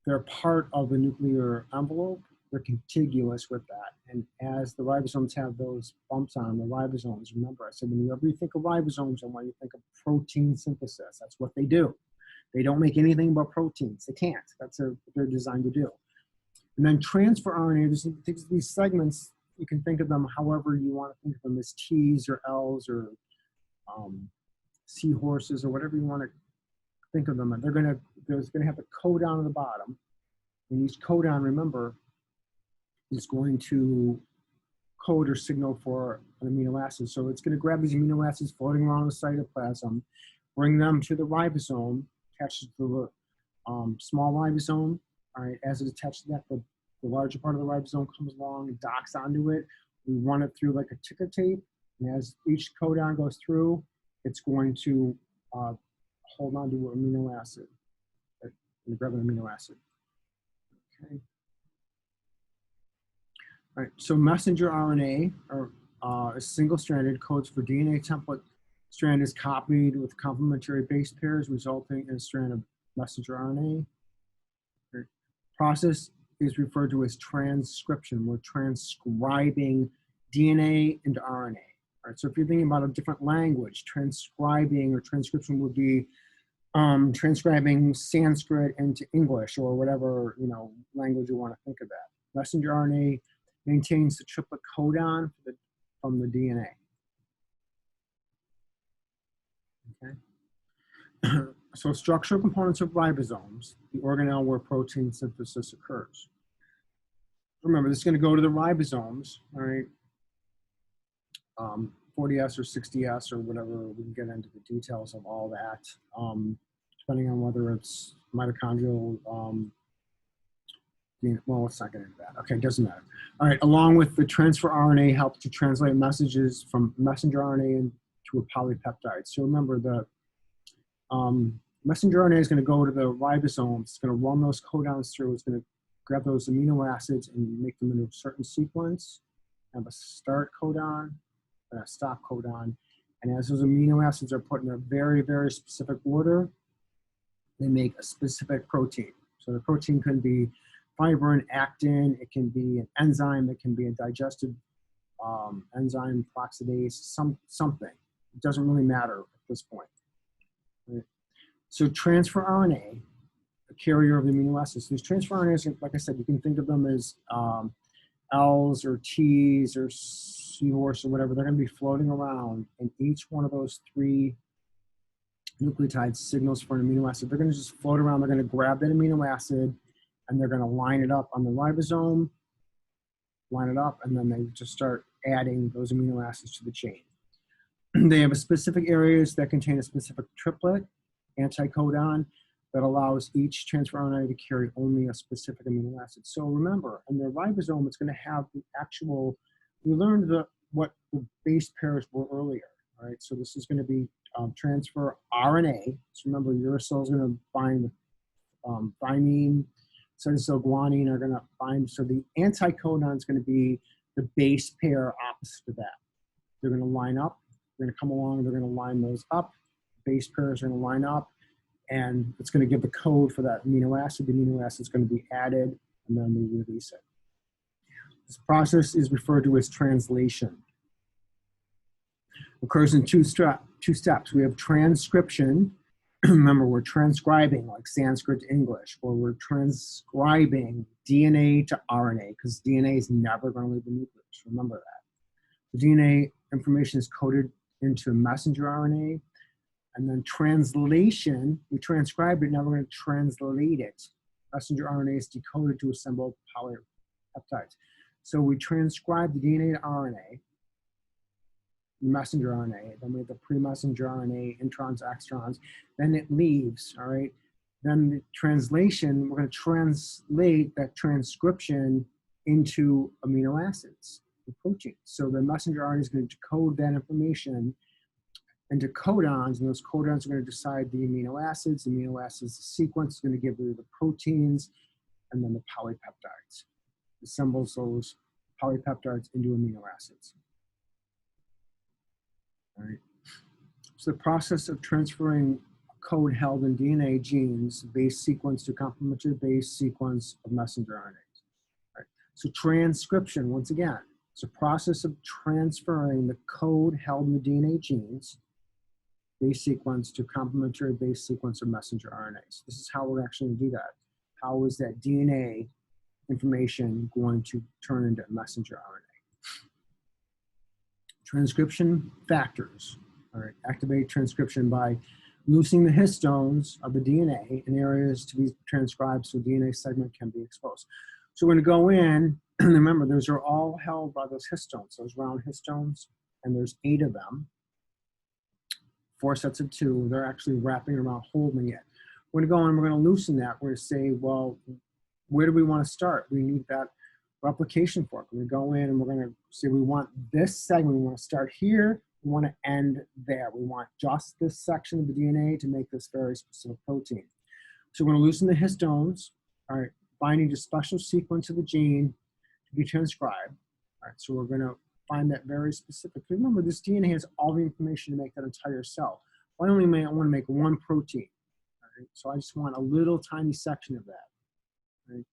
they're part of the nuclear envelope. They're contiguous with that. And as the ribosomes have those bumps on the ribosomes, remember I said whenever you think of ribosomes and when you think of protein synthesis, that's what they do. They don't make anything but proteins. They can't. That's what they're designed to do. And then transfer RNA, there's these segments, you can think of them however you want to think of them, as T's or L's or seahorses or whatever you want to think of them. And there's going to have a codon on the bottom. And each codon, remember, is going to code or signal for an amino acid. So it's going to grab these amino acids floating around the cytoplasm, bring them to the ribosome, attach it to the small ribosome. All right, as it attaches to that, the the larger part of the ribosome comes along and docks onto it. We run it through like a ticker tape, and as each codon goes through, it's going to hold on to an amino acid, grab an amino acid. Okay. All right, so messenger RNA is single-stranded, codes for DNA template. Strand is copied with complementary base pairs, resulting in a strand of messenger RNA. Right. Process is referred to as transcription. We're transcribing DNA into RNA. All right, so if you're thinking about a different language, transcribing or transcription would be transcribing Sanskrit into English or whatever language you want to think of that. Messenger RNA maintains the triplet codon from the DNA. Okay. So structural components of ribosomes, the organelle where protein synthesis occurs. Remember, this is going to go to the ribosomes, all right? 40S or 60S or whatever, we can get into the details of all that, depending on whether it's mitochondrial, well, let's not get into that. Okay, doesn't matter. All right, along with the transfer RNA helps to translate messages from messenger RNA into a polypeptide. So remember, the messenger RNA is going to go to the ribosomes. It's going to run those codons through. It's going to grab those amino acids and make them into a certain sequence, have a start codon and a stop codon. And as those amino acids are put in a very, very specific order, they make a specific protein. So the protein can be fibrin, actin, it can be an enzyme, it can be a digestive enzyme, peroxidase, something. It doesn't really matter at this point. Right? So transfer RNA, a carrier of the amino acids. These transfer RNAs, like I said, you can think of them as L's or T's or seahorse or whatever. They're going to be floating around, and each one of those 3 nucleotides signals for an amino acid. They're going to just float around. They're going to grab that amino acid, and they're going to line it up on the ribosome, line it up, and then they just start adding those amino acids to the chain. They have a specific areas that contain a specific triplet, anticodon, that allows each transfer RNA to carry only a specific amino acid. So remember, in the ribosome, it's going to have the actual, we learned what the base pairs were earlier, right? So this is going to be transfer RNA. So remember, uracil is going to bind with thymine, cytosine are going to bind. So the anticodon is going to be the base pair opposite of that. They're going to line up. They're going to come along. They're going to line those up. Base pairs are going to line up, and it's going to give the code for that amino acid. The amino acid is going to be added, and then we release it. This process is referred to as translation. It occurs in two steps. We have transcription. Remember, we're transcribing like Sanskrit to English, or we're transcribing DNA to RNA, because DNA is never going to leave the nucleus. Remember that. The DNA information is coded into messenger RNA, and then translation, we transcribe it, now we're going to translate it. Messenger RNA is decoded to assemble polypeptides. So we transcribe the DNA to RNA, messenger RNA, then we have the pre-messenger RNA, introns, extrons, then it leaves, all right? Then the translation, we're going to translate that transcription into amino acids, the proteins. So the messenger RNA is going to decode that information into codons, and those codons are going to decide the amino acids. The amino acids, the sequence is going to give you the proteins, and then the polypeptides. Assembles those polypeptides into amino acids. All right. So the process of transferring code held in DNA genes, base sequence to complementary base sequence of messenger RNAs. All right. So transcription, once again, it's a process of transferring the code held in the DNA genes, base sequence to complementary base sequence of messenger RNAs. This is how we're actually going to do that. How is that DNA information going to turn into messenger RNA? Transcription factors, all right, activate transcription by loosening the histones of the DNA in areas to be transcribed so DNA segment can be exposed. So we're going to go in, and remember, those are all held by those histones, those round histones, and there's 8 of them. 4 sets of 2, they're actually wrapping around, holding it. We're going to go in, we're going to loosen that. We're going to say, well, where do we want to start? We need that replication fork. We're going to go in and we're going to say we want this segment. We want to start here. We want to end there. We want just this section of the DNA to make this very specific protein. So we're going to loosen the histones, all right, binding to special sequence of the gene to be transcribed. All right, so we're going to find that very specific. Remember, this DNA has all the information to make that entire cell. I only want to make one protein. All right, so I just want a little tiny section of that. Right?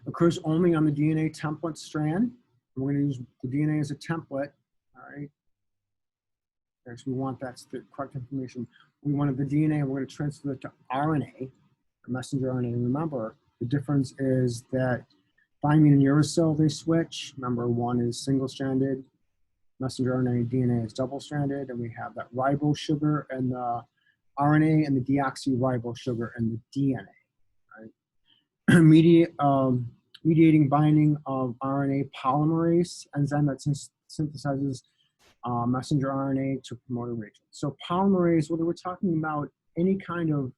Occurs only on the DNA template strand. We're going to use the DNA as a template. All right. So we want that's the correct information. We wanted the DNA, we're going to transfer it to RNA, or messenger RNA. And remember, the difference is that thymine and uracil, they switch. Remember, one is single-stranded, messenger RNA, DNA is double-stranded, and we have that ribose sugar and the RNA and the deoxyribose sugar and the DNA. Right? Mediating binding of RNA polymerase enzyme that synthesizes messenger RNA to promoter region. So polymerase, whether we're talking about any kind of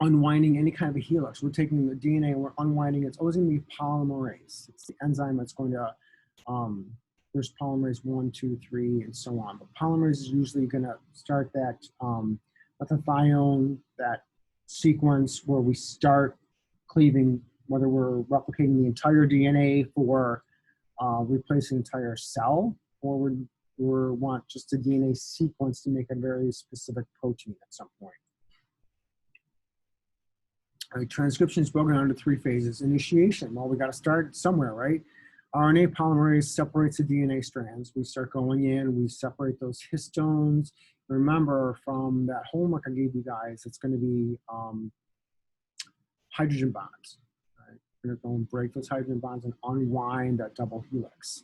unwinding any kind of a helix, we're taking the DNA and we're unwinding it, it's always going to be polymerase. It's the enzyme that's going to, there's polymerase 1, 2, 3, and so on. But polymerase is usually going to start that methionine, that sequence where we start cleaving, whether we're replicating the entire DNA for replacing the entire cell, or we want just a DNA sequence to make a very specific protein at some point. All right, transcription is broken down into 3 phases. Initiation, well, we got to start somewhere, right? RNA polymerase separates the DNA strands. We start going in, we separate those histones. Remember from that homework I gave you guys, it's going to be hydrogen bonds. We're going to go and break those hydrogen bonds and unwind that double helix.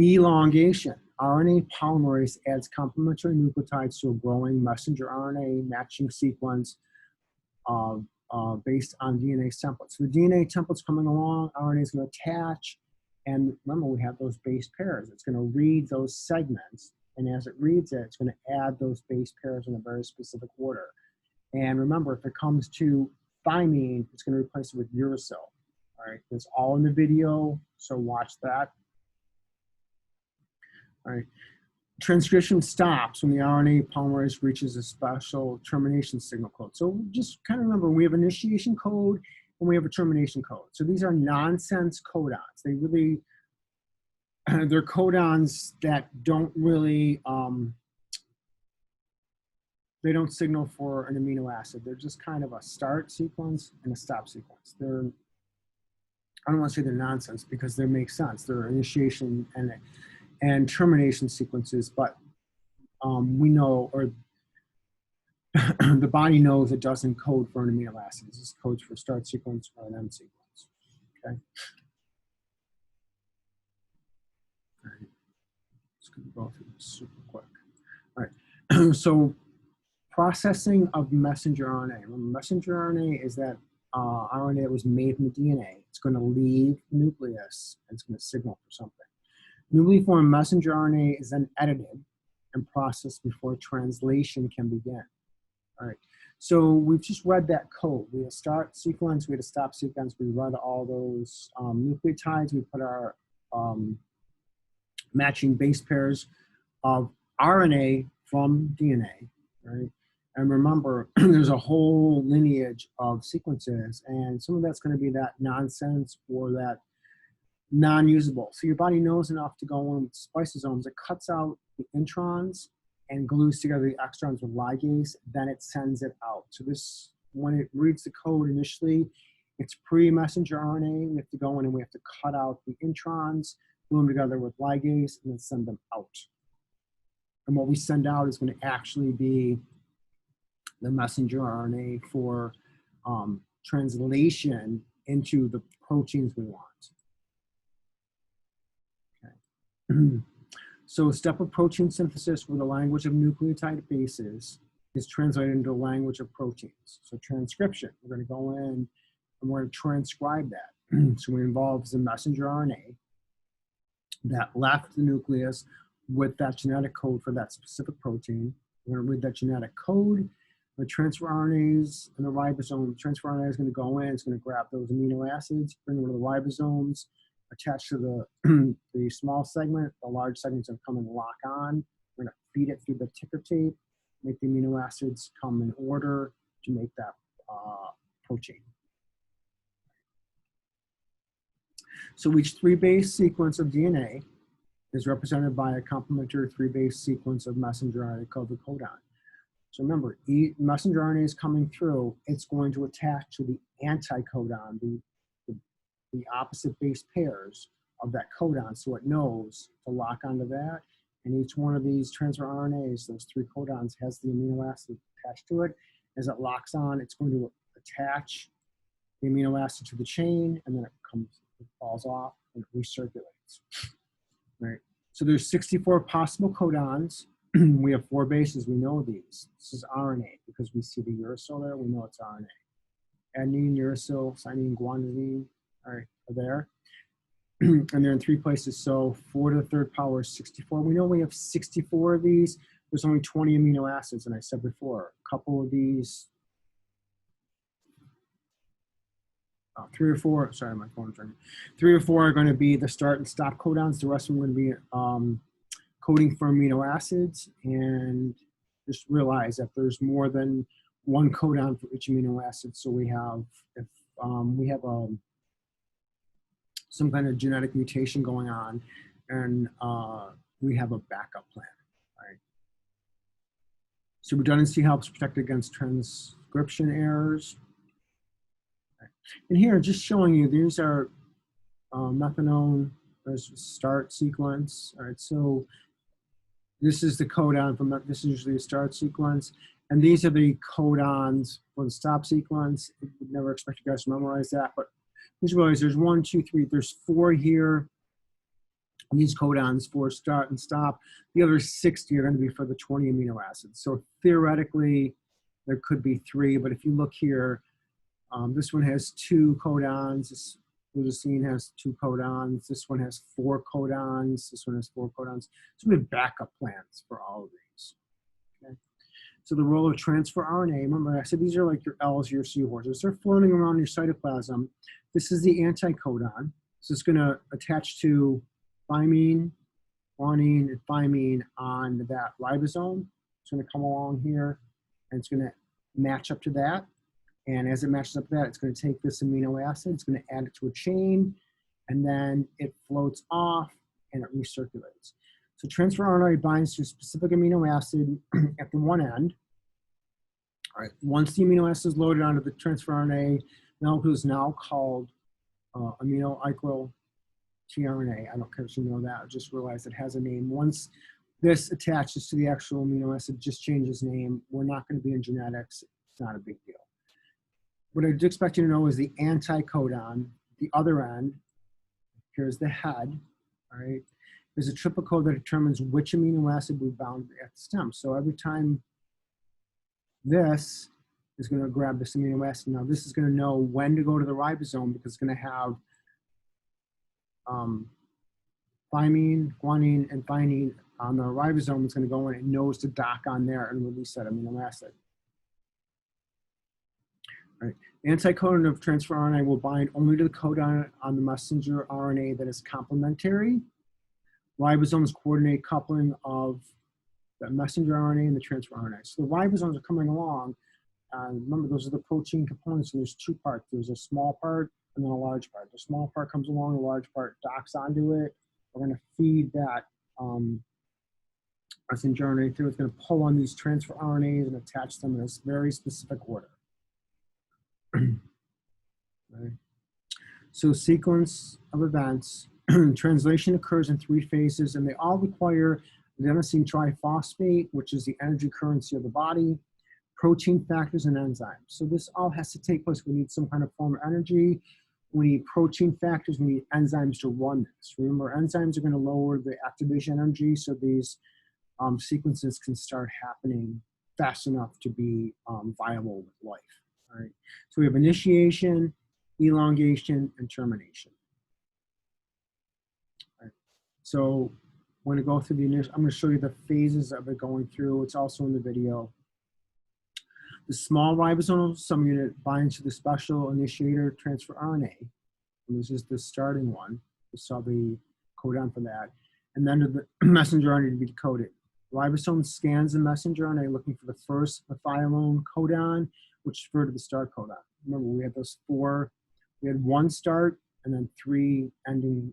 Elongation. RNA polymerase adds complementary nucleotides to a growing messenger RNA matching sequence based on DNA templates. So the DNA template's coming along, RNA is going to attach, and remember we have those base pairs. It's going to read those segments, and as it reads it, it's going to add those base pairs in a very specific order. And remember, if it comes to thymine, it's going to replace it with uracil. All right, it's all in the video, so watch that. All right, transcription stops when the RNA polymerase reaches a special termination signal code. So just kind of remember, we have an initiation code and we have a termination code. So these are nonsense codons. They really, they're codons that don't really, they don't signal for an amino acid. They're just kind of a start sequence and a stop sequence. They're, I don't want to say they're nonsense because they make sense. They're initiation and termination sequences, but we know, or the body knows it doesn't code for an amino acid. It just codes for start sequence or an end sequence. Okay. All right. Just gonna go through this super quick. All right. So processing of messenger RNA. Remember, messenger RNA is that RNA that was made from the DNA. It's going to leave the nucleus and it's going to signal for something. Newly formed messenger RNA is then edited and processed before translation can begin. All right, so we've just read that code. We had a start sequence, we had a stop sequence, we read all those nucleotides, we put our matching base pairs of RNA from DNA, right? And remember, there's a whole lineage of sequences, and some of that's going to be that nonsense or that non-usable. So your body knows enough to go in with spliceosomes. It cuts out the introns and glues together the extrons with ligase, then it sends it out. So this, when it reads the code initially, it's pre-messenger RNA. We have to go in and we have to cut out the introns, glue them together with ligase, and then send them out. And what we send out is going to actually be the messenger RNA for translation into the proteins we want. Okay. So a step of protein synthesis with a language of nucleotide bases is translated into a language of proteins. So transcription, we're going to go in and we're going to transcribe that. So it involves the messenger RNA that left the nucleus with that genetic code for that specific protein. We're going to read that genetic code. The transfer RNAs and the ribosome. The transfer RNA is going to go in. It's going to grab those amino acids, bring them to the ribosomes, attach to the the small segment. The large segment's going to come and lock on. We're going to feed it through the ticker tape, make the amino acids come in order to make that protein. So each 3-base sequence of DNA is represented by a complementary 3-base sequence of messenger RNA called the codon. So remember, messenger RNA is coming through, it's going to attach to the anticodon, the opposite base pairs of that codon, so it knows to lock onto that. And each one of these transfer RNAs, those 3 codons, has the amino acid attached to it. As it locks on, it's going to attach the amino acid to the chain, and then it falls off and it recirculates. Right. So there's 64 possible codons. We have 4 bases. We know these. This is RNA because we see the uracil there. We know it's RNA. Adenine, uracil, thymine, guanidine are there. And they're in 3 places. So 4 to the 3rd power is 64. We know we have 64 of these. There's only 20 amino acids. And I said before, a couple of these, 3 or 4, sorry, my phone's ringing. 3 or 4 are going to be the start and stop codons. The rest of them are going to be coding for amino acids. And just realize that there's more than 1 codon for each amino acid. So we have, if we have some kind of genetic mutation going on, and we have a backup plan, right? So redundancy helps protect against transcription errors. And here, just showing you, these are methanone, there's start sequence. All right, so this is the codon from that. This is usually a start sequence. And these are the codons for the stop sequence. I would never expect you guys to memorize that, but just realize there's 1, 2, 3, there's 4 here. These codons for start and stop. The other 60 are going to be for the 20 amino acids. So theoretically, there could be 3, but if you look here, this one has 2 codons. This leucine has 2 codons. This one has 4 codons. This one has 4 codons. So we have backup plans for all of these. Okay. So the role of transfer RNA, remember I said these are like your L's, your seahorses. They're floating around your cytoplasm. This is the anticodon. So it's going to attach to thymine, guanine, and thymine on that ribosome. It's going to come along here, and it's going to match up to that. And as it matches up to that, it's going to take this amino acid, it's going to add it to a chain, and then it floats off and it recirculates. So transfer RNA binds to a specific amino acid at the one end. All right, once the amino acid is loaded onto the transfer RNA, the molecule is now called aminoicyl tRNA. I don't care if you know that, I just realized it has a name. Once this attaches to the actual amino acid, just changes name. We're not going to be in genetics, it's not a big deal. What I do expect you to know is the anticodon, the other end. Here's the head, all right? There's a triple code that determines which amino acid we bound at the stem. So every time this is going to grab this amino acid, now this is going to know when to go to the ribosome because it's going to have thymine, guanine, and thymine on the ribosome. It's going to go in, it knows to dock on there and release that amino acid. Right. The anticodon of transfer RNA will bind only to the codon on the messenger RNA that is complementary. Ribosomes coordinate coupling of the messenger RNA and the transfer RNA. So the ribosomes are coming along. Remember, those are the protein components, and there's 2 parts. There's a small part and then a large part. The small part comes along, the large part docks onto it. We're going to feed that messenger RNA through. It's going to pull on these transfer RNAs and attach them in a very specific order. Right. So sequence of events, translation occurs in 3 phases, and they all require adenosine triphosphate, which is the energy currency of the body, protein factors, and enzymes. So this all has to take place. We need some kind of form of energy. We need protein factors. We need enzymes to run this. Remember, enzymes are going to lower the activation energy, so these sequences can start happening fast enough to be viable with life. All right. So we have initiation, elongation, and termination. All right. So I'm going to go through the initial, I'm going to show you the phases of it going through. It's also in the video. The small ribosomal subunit binds to the special initiator transfer RNA. And this is the starting one. We saw the codon for that. And then the messenger RNA to be decoded. Ribosome scans the messenger RNA looking for the first methionine codon, which is referred to the start codon. Remember, we had those four. We had one start and then three ending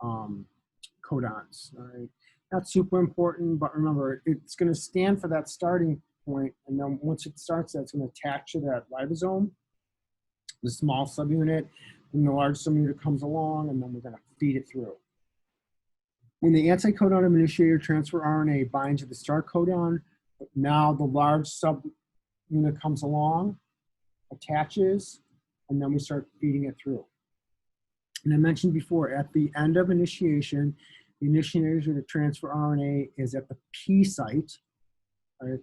codons. All right, not super important, but remember, it's going to stand for that starting point, and then once it starts, that's going to attach to that ribosome, the small subunit, and the large subunit comes along, and then we're going to feed it through. When the anticodon of initiator transfer RNA binds to the start codon, now the large subunit comes along, attaches, and then we start feeding it through. And I mentioned before, at the end of initiation, the initiator to transfer RNA is at the P site, right?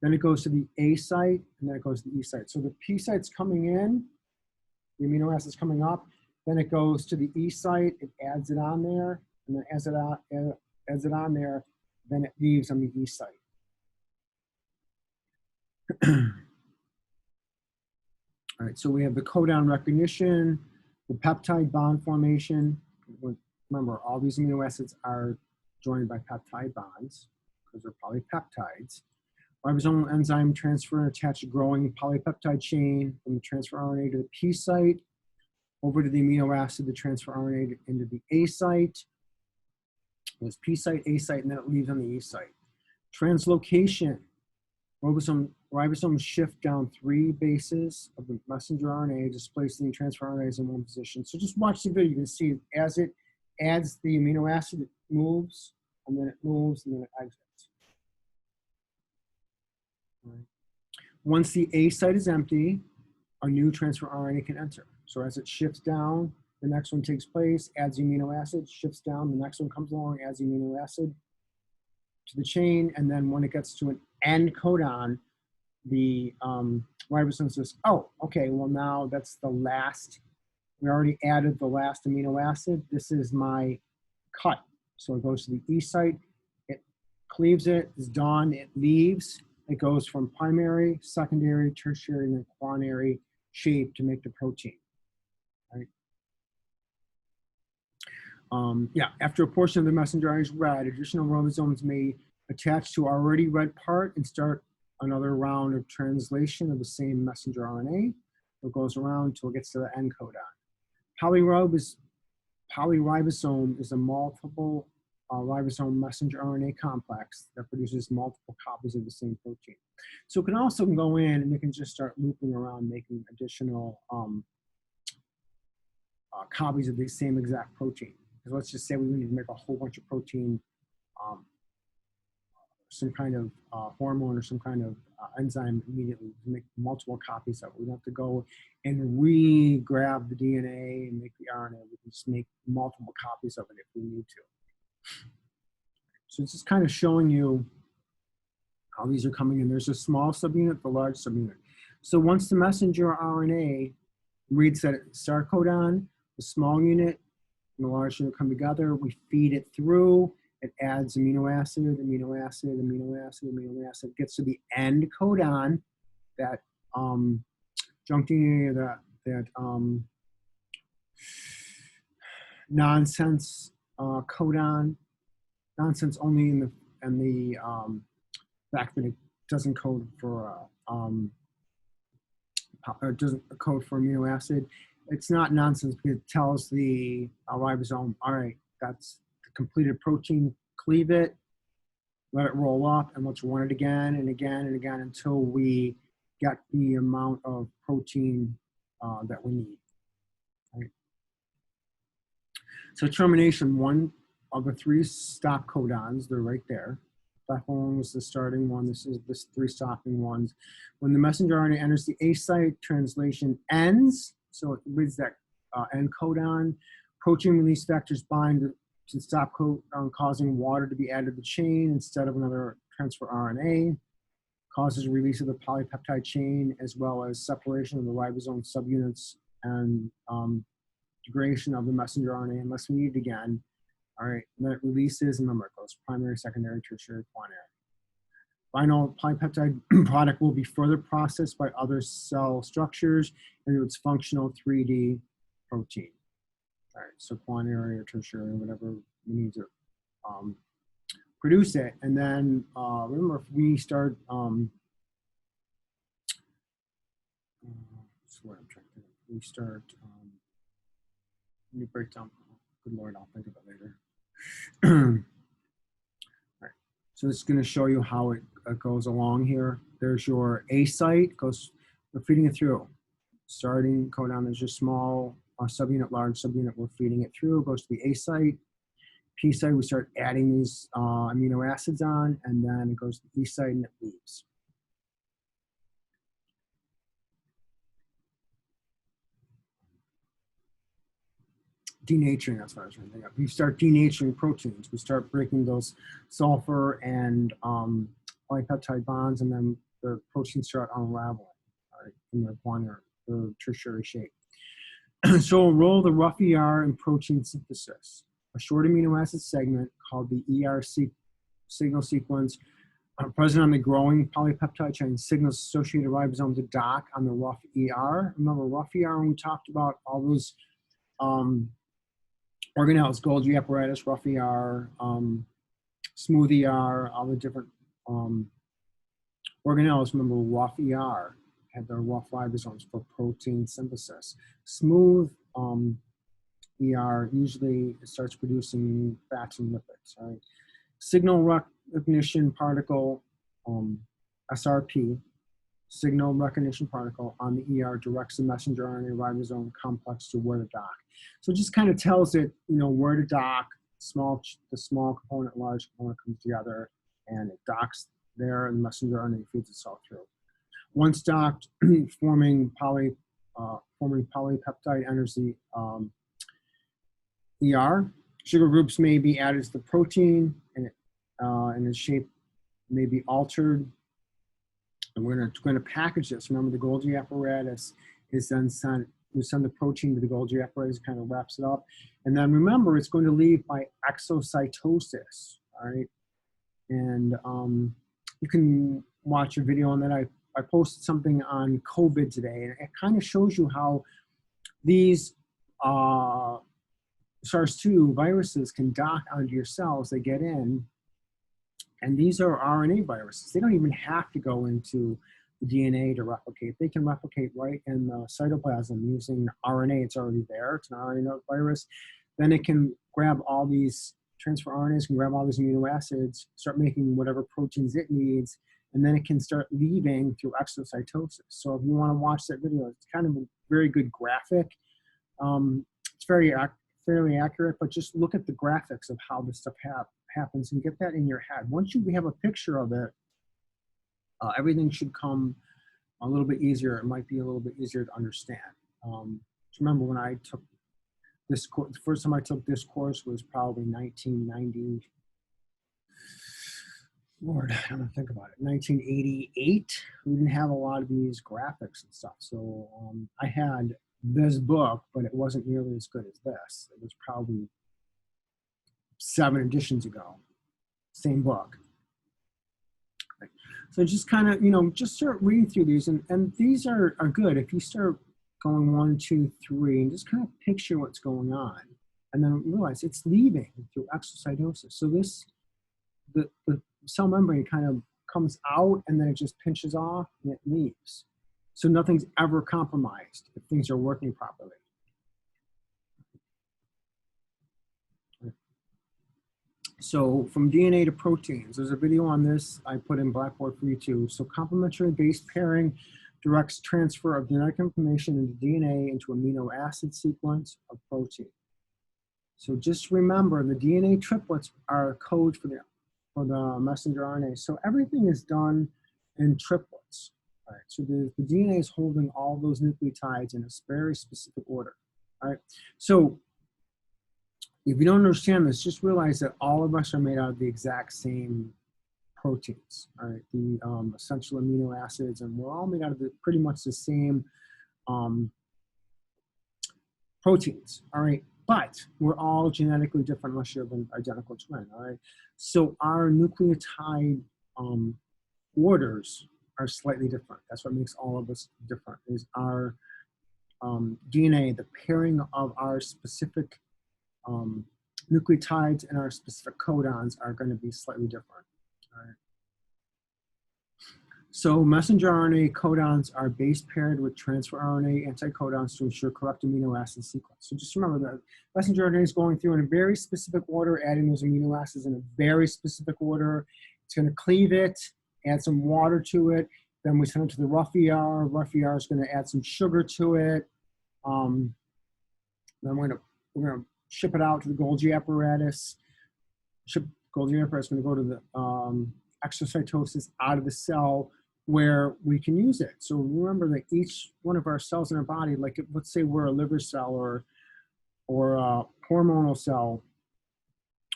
Then it goes to the A site, and then it goes to the E site. So the P site's coming in, the amino acid's coming up, then it goes to the E site, it adds it on there, and then adds it on there, then it leaves on the E site. All right, so we have the codon recognition, the peptide bond formation. Remember, all these amino acids are joined by peptide bonds because they're polypeptides. Ribosomal enzyme transfer and attach a growing polypeptide chain from the transfer RNA to the P site, over to the amino acid to transfer RNA into the A site. There's P site, A site, and then it leaves on the E site. Translocation. Ribosomes shift down 3 bases of the messenger RNA, displacing transfer RNAs in one position. So just watch the video. You can see as it adds the amino acid, it moves, and then it moves, and then it exits. Right. Once the A site is empty, a new transfer RNA can enter. So as it shifts down, the next one takes place, adds the amino acid, shifts down, the next one comes along, adds the amino acid to the chain, and then when it gets to an end codon, the ribosome says, oh, okay, well now that's the last, we already added the last amino acid, this is my cut. So it goes to the E site, it cleaves it, it's done, it leaves, it goes from primary, secondary, tertiary, and then quaternary shape to make the protein. Right? Yeah, after a portion of the messenger RNA is read, additional ribosomes may attach to already read part and start another round of translation of the same messenger RNA. It goes around until it gets to the end codon. Polyribosome is a multiple ribosome messenger RNA complex that produces multiple copies of the same protein. So it can also go in and it can just start looping around making additional copies of the same exact protein. Because let's just say we need to make a whole bunch of protein, some kind of hormone or some kind of enzyme immediately to make multiple copies of it. We don't have to go and re-grab the DNA and make the RNA. We can just make multiple copies of it if we need to. So it's just kind of showing you how these are coming in. There's a small subunit, the large subunit. So once the messenger RNA reads that start codon, the small unit and the large unit come together, we feed it through, it adds amino acid, amino acid, amino acid, amino acid, gets to the end codon, that junk DNA, that nonsense codon, nonsense only in the fact that it doesn't code for or doesn't code for amino acid. It's not nonsense because it tells the ribosome, all right, that's the completed protein, cleave it, let it roll up, and let's run it again and again and again until we get the amount of protein that we need. Right? So termination, one of the 3 stop codons, they're right there. That one was the starting one. This is the 3 stopping ones. When the messenger RNA enters the A site, translation ends. So it reads that end codon. Protein release factors bind to stop codon, causing water to be added to the chain instead of another transfer RNA. Causes release of the polypeptide chain as well as separation of the ribosome subunits and degradation of the messenger RNA unless we need it again. All right, and then it releases, remember, it goes primary, secondary, tertiary, quaternary. Final polypeptide product will be further processed by other cell structures into its functional 3D protein. All right, so quaternary or tertiary, whatever we need to produce it. And then remember, if we start, that's what I'm trying to think. We start, let me break down. Good Lord, I'll think of it later. All right, so this is going to show you how it goes along here. There's your A site, we're feeding it through. Starting codon, there's your small subunit, large subunit, we're feeding it through, goes to the A site. P site, we start adding these amino acids on, and then it goes to the E site and it leaves. Denaturing, that's what I was trying to think of. We start denaturing proteins. We start breaking those sulfur and polypeptide bonds, and then the proteins start unraveling, right, in their quaternary or tertiary shape. So, role of the rough ER in protein synthesis. A short amino acid segment called the ER signal sequence present on the growing polypeptide chain signals associated ribosome to dock on the rough ER. Remember, rough ER, when we talked about all those organelles, Golgi apparatus, rough ER, smooth ER, all the different organelles. Remember, rough ER had their rough ribosomes for protein synthesis. Smooth ER usually starts producing fats and lipids. Right? Signal recognition particle, SRP, signal recognition particle on the ER directs the messenger RNA ribosome complex to where to dock. So it just kind of tells it, you know, where to dock. The small component, large component comes together, and it docks there, and the messenger RNA feeds itself through. Once docked, forming polypeptide enters the ER. Sugar groups may be added to the protein, and its shape may be altered. And we're going to package this. Remember, the Golgi apparatus is then sent. We send the protein to the Golgi apparatus, kind of wraps it up, and then remember, it's going to leave by exocytosis. All right, and you can watch a video on that. I posted something on COVID today, and it kind of shows you how these SARS-2 viruses can dock onto your cells. They get in, and these are RNA viruses. They don't even have to go into the DNA to replicate. They can replicate right in the cytoplasm using RNA. It's already there. It's an RNA virus. Then it can grab all these transfer RNAs, can grab all these amino acids, start making whatever proteins it needs, and then it can start leaving through exocytosis. So if you want to watch that video, it's kind of a very good graphic. It's fairly accurate, but just look at the graphics of how this stuff happens and get that in your head. Once you have a picture of it, everything should come a little bit easier. It might be a little bit easier to understand. Just remember when I took this course, the first time I took this course was probably 1990. Lord, I'm gonna think about it. 1988. We didn't have a lot of these graphics and stuff. So I had this book, but it wasn't nearly as good as this. It was probably 7 editions ago. Same book. Right. So just kind of, you know, just start reading through these, and these are good. If you start going 1, 2, 3, and just kind of picture what's going on, and then realize it's leaving through exocytosis. So the cell membrane kind of comes out, and then it just pinches off, and it leaves. So nothing's ever compromised if things are working properly. So from DNA to proteins, there's a video on this I put in Blackboard for you too. So complementary base pairing directs transfer of genetic information into DNA into amino acid sequence of protein. So just remember, the DNA triplets are code for the messenger RNA. So everything is done in triplets. All right, so the DNA is holding all those nucleotides in a very specific order. All right, so if you don't understand this, just realize that all of us are made out of the exact same proteins. All right, the essential amino acids, and we're all made out of pretty much the same proteins. All right, but we're all genetically different unless you have an identical twin. All right, so our nucleotide orders are slightly different. That's what makes all of us different, is our DNA, the pairing of our specific nucleotides and our specific codons are going to be slightly different. All right. So messenger RNA codons are base paired with transfer RNA anticodons to ensure correct amino acid sequence. So just remember that messenger RNA is going through in a very specific order, adding those amino acids in a very specific order. It's going to cleave it, add some water to it. Then we send it to the rough ER. Rough ER is going to add some sugar to it. Then we're going to ship it out to the Golgi apparatus. Golgi apparatus is going to go to the exocytosis out of the cell, where we can use it. So remember that each one of our cells in our body, like let's say we're a liver cell or a hormonal cell,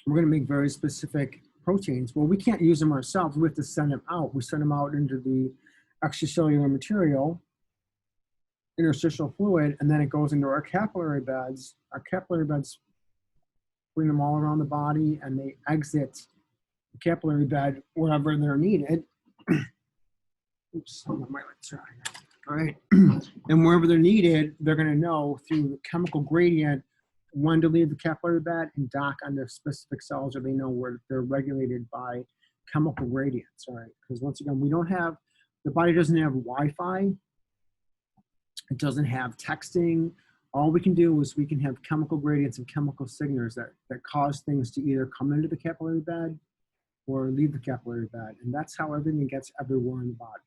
we're going to make very specific proteins. Well, we can't use them ourselves. We have to send them out. We send them out into the extracellular material, interstitial fluid, and then it goes into our capillary beds. Our capillary beds bring them all around the body, and they exit the capillary bed wherever they're needed. Oops, my lights are on. All right. And wherever they're needed, they're going to know through the chemical gradient when to leave the capillary bed and dock on their specific cells, or they know where they're regulated by chemical gradients. All right. Because once again, the body doesn't have Wi-Fi. It doesn't have texting. All we can do is we can have chemical gradients and chemical signals that cause things to either come into the capillary bed or leave the capillary bed. And that's how everything gets everywhere in the body.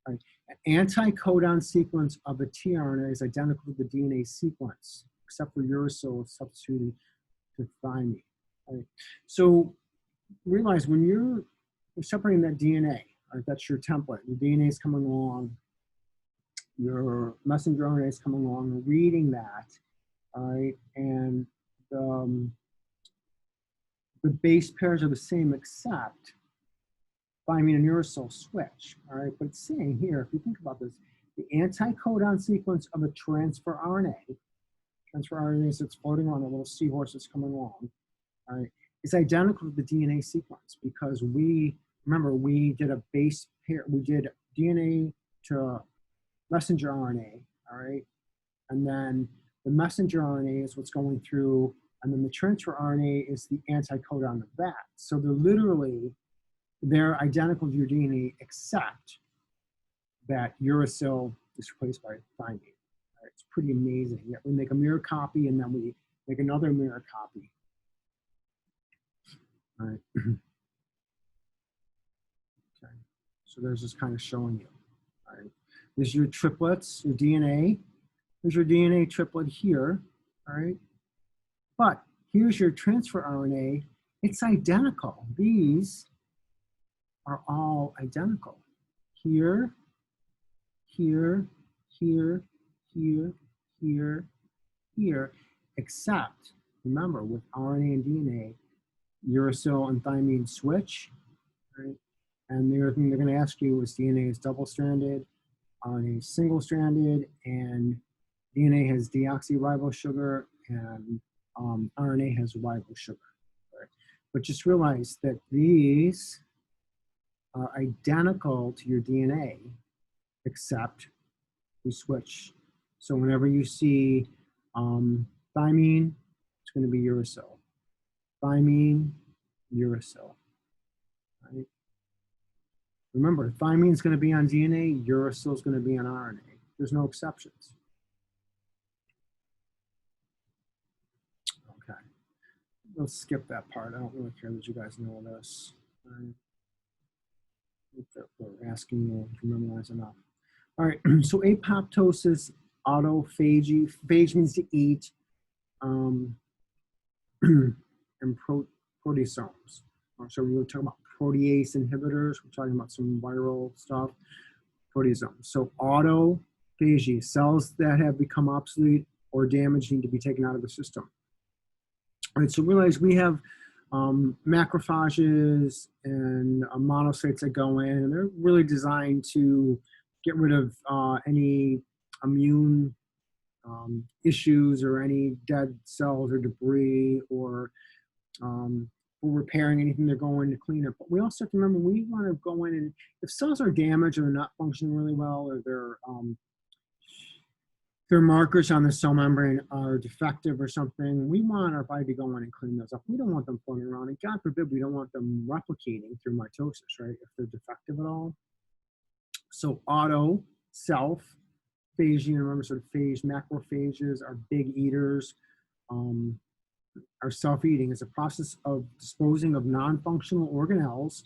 Right. An anticodon sequence of a tRNA is identical to the DNA sequence, except for uracil substituted to thymine. Right. So realize when you're separating that DNA, right, that's your template. Your DNA is coming along, your messenger RNA is coming along, reading that, all right, and the base pairs are the same except thymine and uracil switch, all right? But it's saying here, if you think about this, the anticodon sequence of a transfer RNA is it's floating on a little seahorse that's coming along, all right, is identical to the DNA sequence because remember, we did a base pair, we did DNA to messenger RNA, all right? And then the messenger RNA is what's going through, and then the transfer RNA is the anticodon of that. So they're identical to your DNA, except that uracil is replaced by thymine. Right? It's pretty amazing. Yet we make a mirror copy, and then we make another mirror copy. All right. Okay. So there's just kind of showing you. All right. There's your triplets, your DNA. There's your DNA triplet here. All right. But here's your transfer RNA. It's identical. These are all identical. Here, here, here, here, here, here, except, remember, with RNA and DNA, uracil and thymine switch, right? And the other thing they're going to ask you is DNA is double-stranded, RNA is single-stranded, and DNA has deoxyribose sugar, and RNA has ribose sugar. Right? But just realize that these are identical to your DNA, except we switch. So whenever you see thymine, it's going to be uracil. Thymine, uracil. Right? Remember, thymine is going to be on DNA, uracil is going to be on RNA. There's no exceptions. Okay. Let's skip that part. I don't really care that you guys know this. Right? We're asking you to memorize enough. All right, so apoptosis, autophagy. Phage means to eat, and proteasomes. So we were talking about protease inhibitors. We're talking about some viral stuff. Proteasomes. So autophagy, cells that have become obsolete or damaged need to be taken out of the system. All right, so realize we have macrophages and monocytes that go in, and they're really designed to get rid of any immune issues or any dead cells or debris or repairing anything they're going to clean up. But we also have to remember we want to go in and if cells are damaged or they're not functioning really well or their markers on the cell membrane are defective or something, we want our body to go in and clean those up. We don't want them floating around, and God forbid we don't want them replicating through mitosis, right, if they're defective at all. So auto, self, phage, you remember sort of phage, macrophages are big eaters, are self-eating. It's a process of disposing of non-functional organelles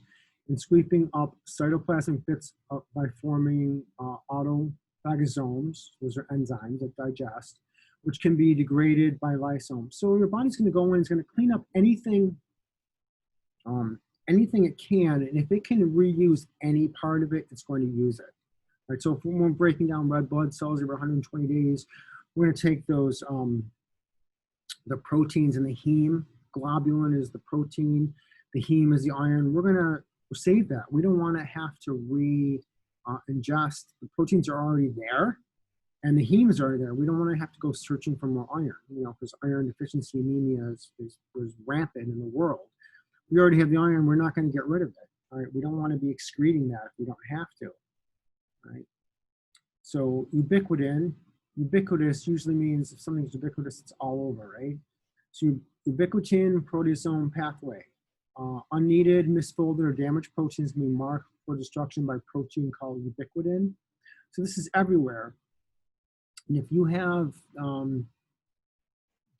and sweeping up cytoplasmic bits by forming autophagosomes. Those are enzymes that digest, which can be degraded by lysomes. So your body's going to go in, it's going to clean up anything, anything it can, and if it can reuse any part of it, it's going to use it. Right. So if we're breaking down red blood cells over 120 days, we're going to take those the proteins in the heme. Globulin is the protein. The heme is the iron. We're going to save that. We don't want to have to ingest. The proteins are already there, and the heme is already there. We don't want to have to go searching for more iron, because iron deficiency anemia is rampant in the world. We already have the iron. We're not going to get rid of it. All right. We don't want to be excreting that if we don't have to. Right. So ubiquitous usually means if something's ubiquitous, it's all over, right? So ubiquitin proteasome pathway. Unneeded, misfolded, or damaged proteins can be marked for destruction by protein called ubiquitin. So this is everywhere. And if you have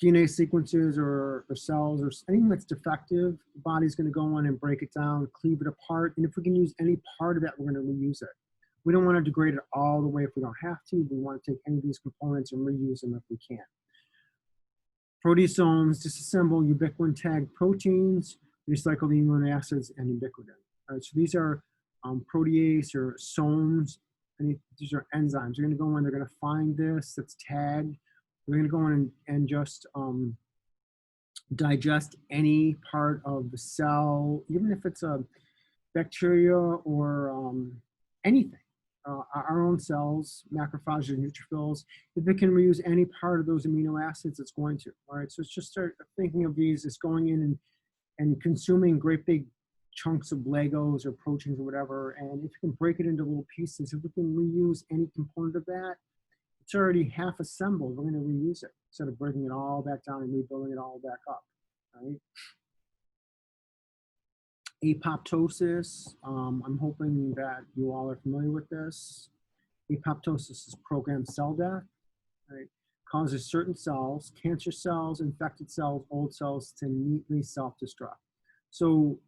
DNA sequences or cells or anything that's defective, the body's going to go in and break it down, cleave it apart. And if we can use any part of that, we're going to reuse it. We don't want to degrade it all the way if we don't have to. We want to take any of these components and reuse them if we can. Proteasomes disassemble ubiquitin tagged proteins, recycle the amino acids, and ubiquitin. All right, so these are protease or somes. And these are enzymes. They're going to go in, they're going to find this that's tagged. They're going to go in and just digest any part of the cell, even if it's a bacteria or anything. Our own cells, macrophages, neutrophils, if it can reuse any part of those amino acids, it's going to. All right, so it's just start thinking of these as going in and consuming great big chunks of Legos or proteins or whatever, and if you can break it into little pieces, if we can reuse any component of that, it's already half assembled, we're going to reuse it instead of breaking it all back down and rebuilding it all back up, right? Apoptosis, I'm hoping that you all are familiar with this. Apoptosis is programmed cell death, right? Causes certain cells, cancer cells, infected cells, old cells, to neatly self-destruct. So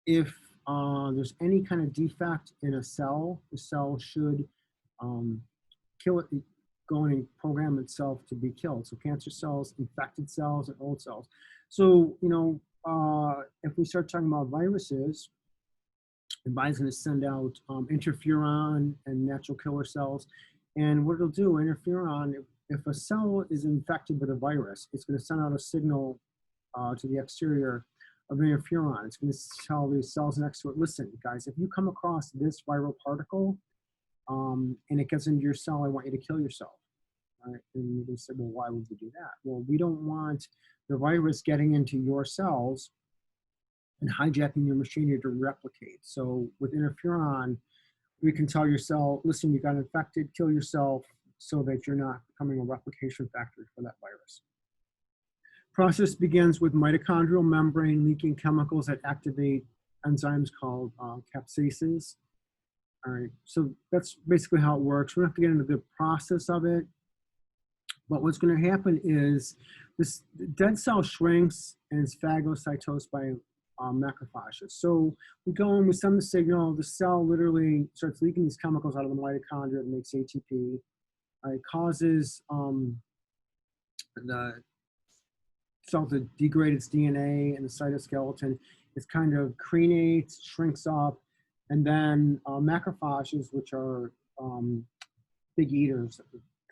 if there's any kind of defect in a cell, the cell should kill it, go in and program itself to be killed. So cancer cells, infected cells, and old cells. So, if we start talking about viruses, the body's going to send out interferon and natural killer cells. And what it'll do, interferon, if a cell is infected with a virus, it's going to send out a signal to the exterior of interferon. It's going to tell the cells next to it, listen, guys, if you come across this viral particle and it gets into your cell, I want you to kill yourself. Right? And they said, well, why would we do that? Well, we don't want the virus getting into your cells and hijacking your machinery to replicate. So with interferon, we can tell your cell, listen, you got infected, kill yourself so that you're not becoming a replication factory for that virus. Process begins with mitochondrial membrane leaking chemicals that activate enzymes called capsases. All right, so that's basically how it works. We don't have to get into the process of it, but what's going to happen is this dead cell shrinks and is phagocytosed by macrophages. So we go and we send the signal, the cell literally starts leaking these chemicals out of the mitochondria that makes ATP. It causes the cell to degrade its DNA and the cytoskeleton. It kind of crenates, shrinks up, and then macrophages, which are big eaters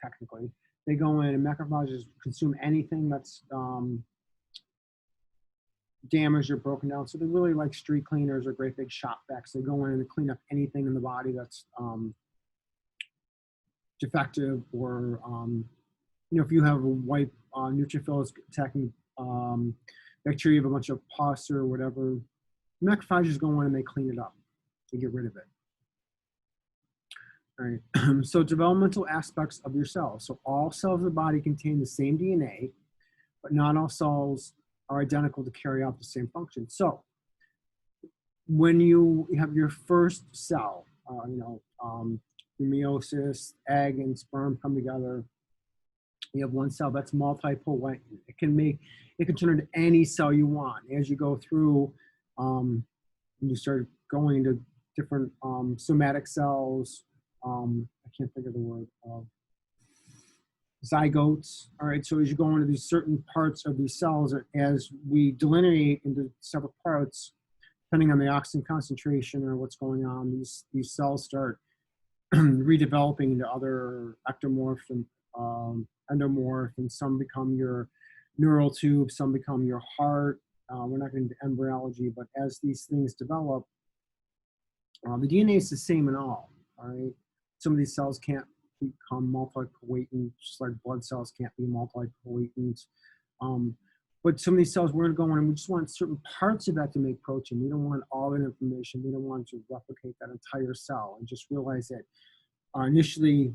technically, they go in and macrophages consume anything that's damaged or broken down. So they're really like street cleaners or great big shop vacs. They go in and clean up anything in the body that's defective, or if you have a white neutrophils attacking bacteria have a bunch of pus or whatever. Macrophages go in and they clean it up. They get rid of it. All right. So developmental aspects of your cells. So all cells of the body contain the same DNA, but not all cells are identical to carry out the same function. So when you have your first cell, meiosis, egg and sperm come together, you have one cell that's multipotent. It can turn into any cell you want. As you go through, you start going into different somatic cells. I can't think of the word. Zygotes. All right. So as you go into these certain parts of these cells, as we delineate into several parts, depending on the oxygen concentration or what's going on, these cells start redeveloping into other ectomorph and endomorph, and some become your neural tube, some become your heart. We're not going into embryology, but as these things develop, the DNA is the same in all right? Some of these cells can't become multipotent, just like blood cells can't be multipotent. But some of these cells, we're going to go in and we just want certain parts of that to make protein. We don't want all that information. We don't want to replicate that entire cell, and just realize that initially,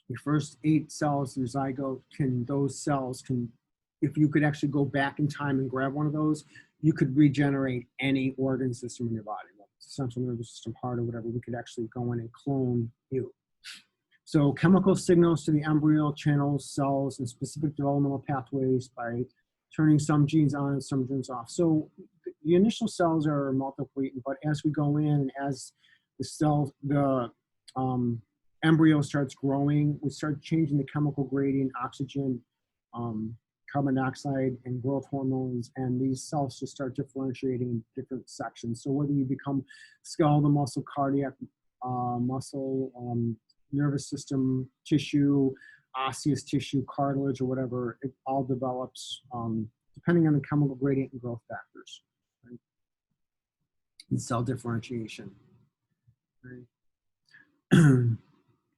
your first 8 cells, your zygote, those cells can, if you could actually go back in time and grab one of those, you could regenerate any organ system in your body, like central nervous system, heart, or whatever. We could actually go in and clone you. So chemical signals to the embryo channels cells and specific developmental pathways by turning some genes on and some genes off. So the initial cells are multipotent, but as we go in and as the embryo starts growing, we start changing the chemical gradient, oxygen, carbon dioxide, and growth hormones, and these cells just start differentiating in different sections. So whether you become skeletal muscle, cardiac muscle, nervous system tissue, osseous tissue, cartilage, or whatever, it all develops depending on the chemical gradient and growth factors, right? And cell differentiation. Right? All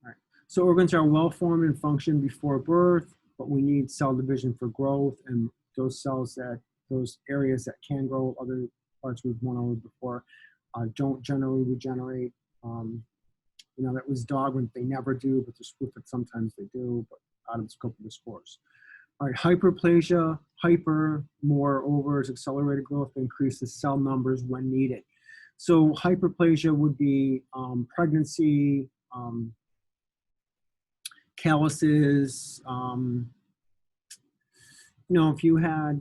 right. So organs are well formed and function before birth, but we need cell division for growth, and those areas that can grow, other parts we've went over before, don't generally regenerate. That was dogwood, they never do, but the spoofed sometimes they do, but out of the scope of this course. All right, hyperplasia, moreover, is accelerated growth that increases cell numbers when needed. So hyperplasia would be pregnancy, calluses, if you had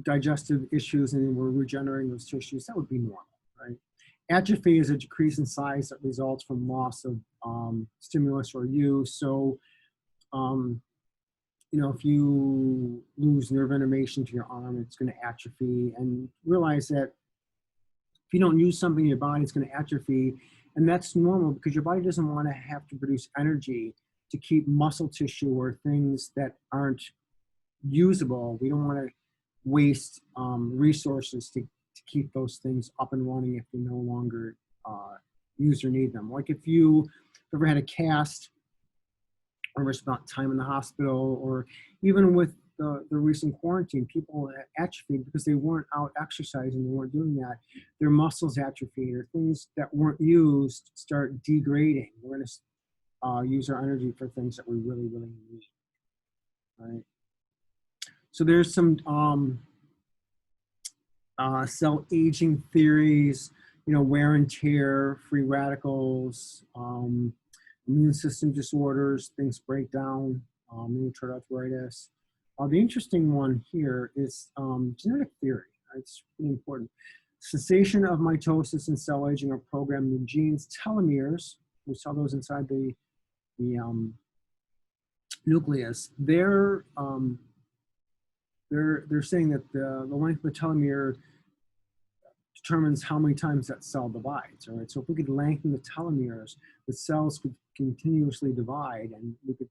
digestive issues and were regenerating those tissues, that would be normal, right? Atrophy is a decrease in size that results from loss of stimulus or use. So, if you lose nerve innervation to your arm, it's going to atrophy. And realize that if you don't use something in your body, it's going to atrophy. And that's normal because your body doesn't want to have to produce energy to keep muscle tissue or things that aren't usable. We don't want to waste resources to keep those things up and running if they no longer use or need them. Like if you ever had a cast or spent time in the hospital, or even with the recent quarantine, people atrophied because they weren't out exercising, they weren't doing that. Their muscles atrophied, or things that weren't used start degrading. We're going to use our energy for things that we really, really need. Right? So there's some cell aging theories, wear and tear, free radicals, immune system disorders, things break down, rheumatoid arthritis. The interesting one here is genetic theory. Right? It's really important. Cessation of mitosis and cell aging are programmed in genes. Telomeres, we saw those inside the nucleus. They're saying that the length of the telomere determines how many times that cell divides. All right, so if we could lengthen the telomeres, the cells could continuously divide, and we could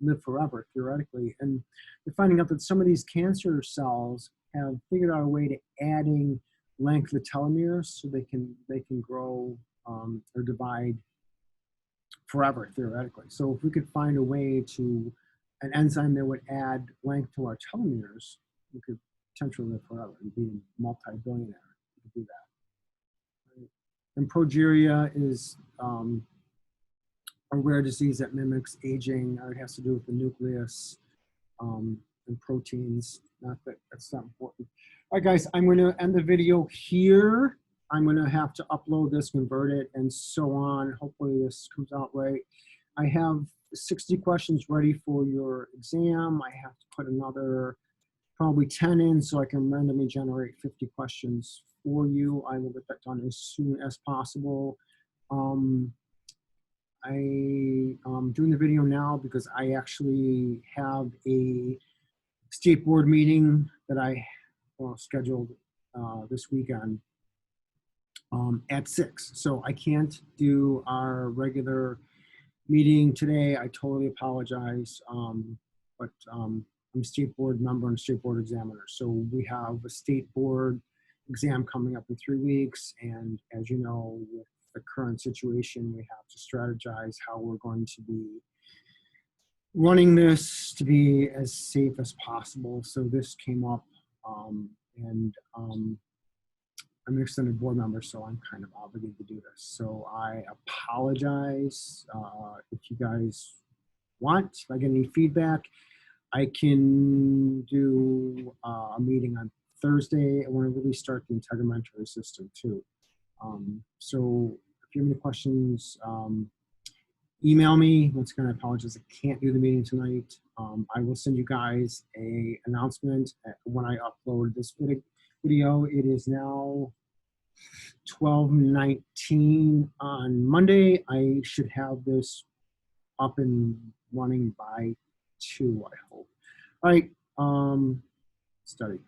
live forever theoretically. And we're finding out that some of these cancer cells have figured out a way to adding length of the telomeres so they can grow or divide forever theoretically. So if we could find a way to an enzyme that would add length to our telomeres, You could potentially live forever and be a multi-billionaire. You could do that. Right? And progeria is a rare disease that mimics aging. It has to do with the nucleus and proteins. Not that that's not important. All right, guys, I'm going to end the video here. I'm going to have to upload this, convert it, and so on. Hopefully this comes out right. I have 60 questions ready for your exam. I have to put another probably 10 in so I can randomly generate 50 questions for you. I will get that done as soon as possible. I'm doing the video now because I actually have a state board meeting that I scheduled this weekend at 6. So I can't do our regular meeting today. I totally apologize, but I'm a state board member and state board examiner. So we have a state board exam coming up in 3 weeks. And as you know, with the current situation, we have to strategize how we're going to be running this to be as safe as possible. So this came up, and I'm an extended board member, so I'm kind of obligated to do this. So I apologize. If you guys want, if I get any feedback, I can do a meeting on Thursday. I want to really start the integumentary system too. So if you have any questions, email me. Once again, I apologize. I can't do the meeting tonight. I will send you guys an announcement when I upload this video. It is now 12:19 on Monday. I should have this up and running by 2, I hope. All right, study.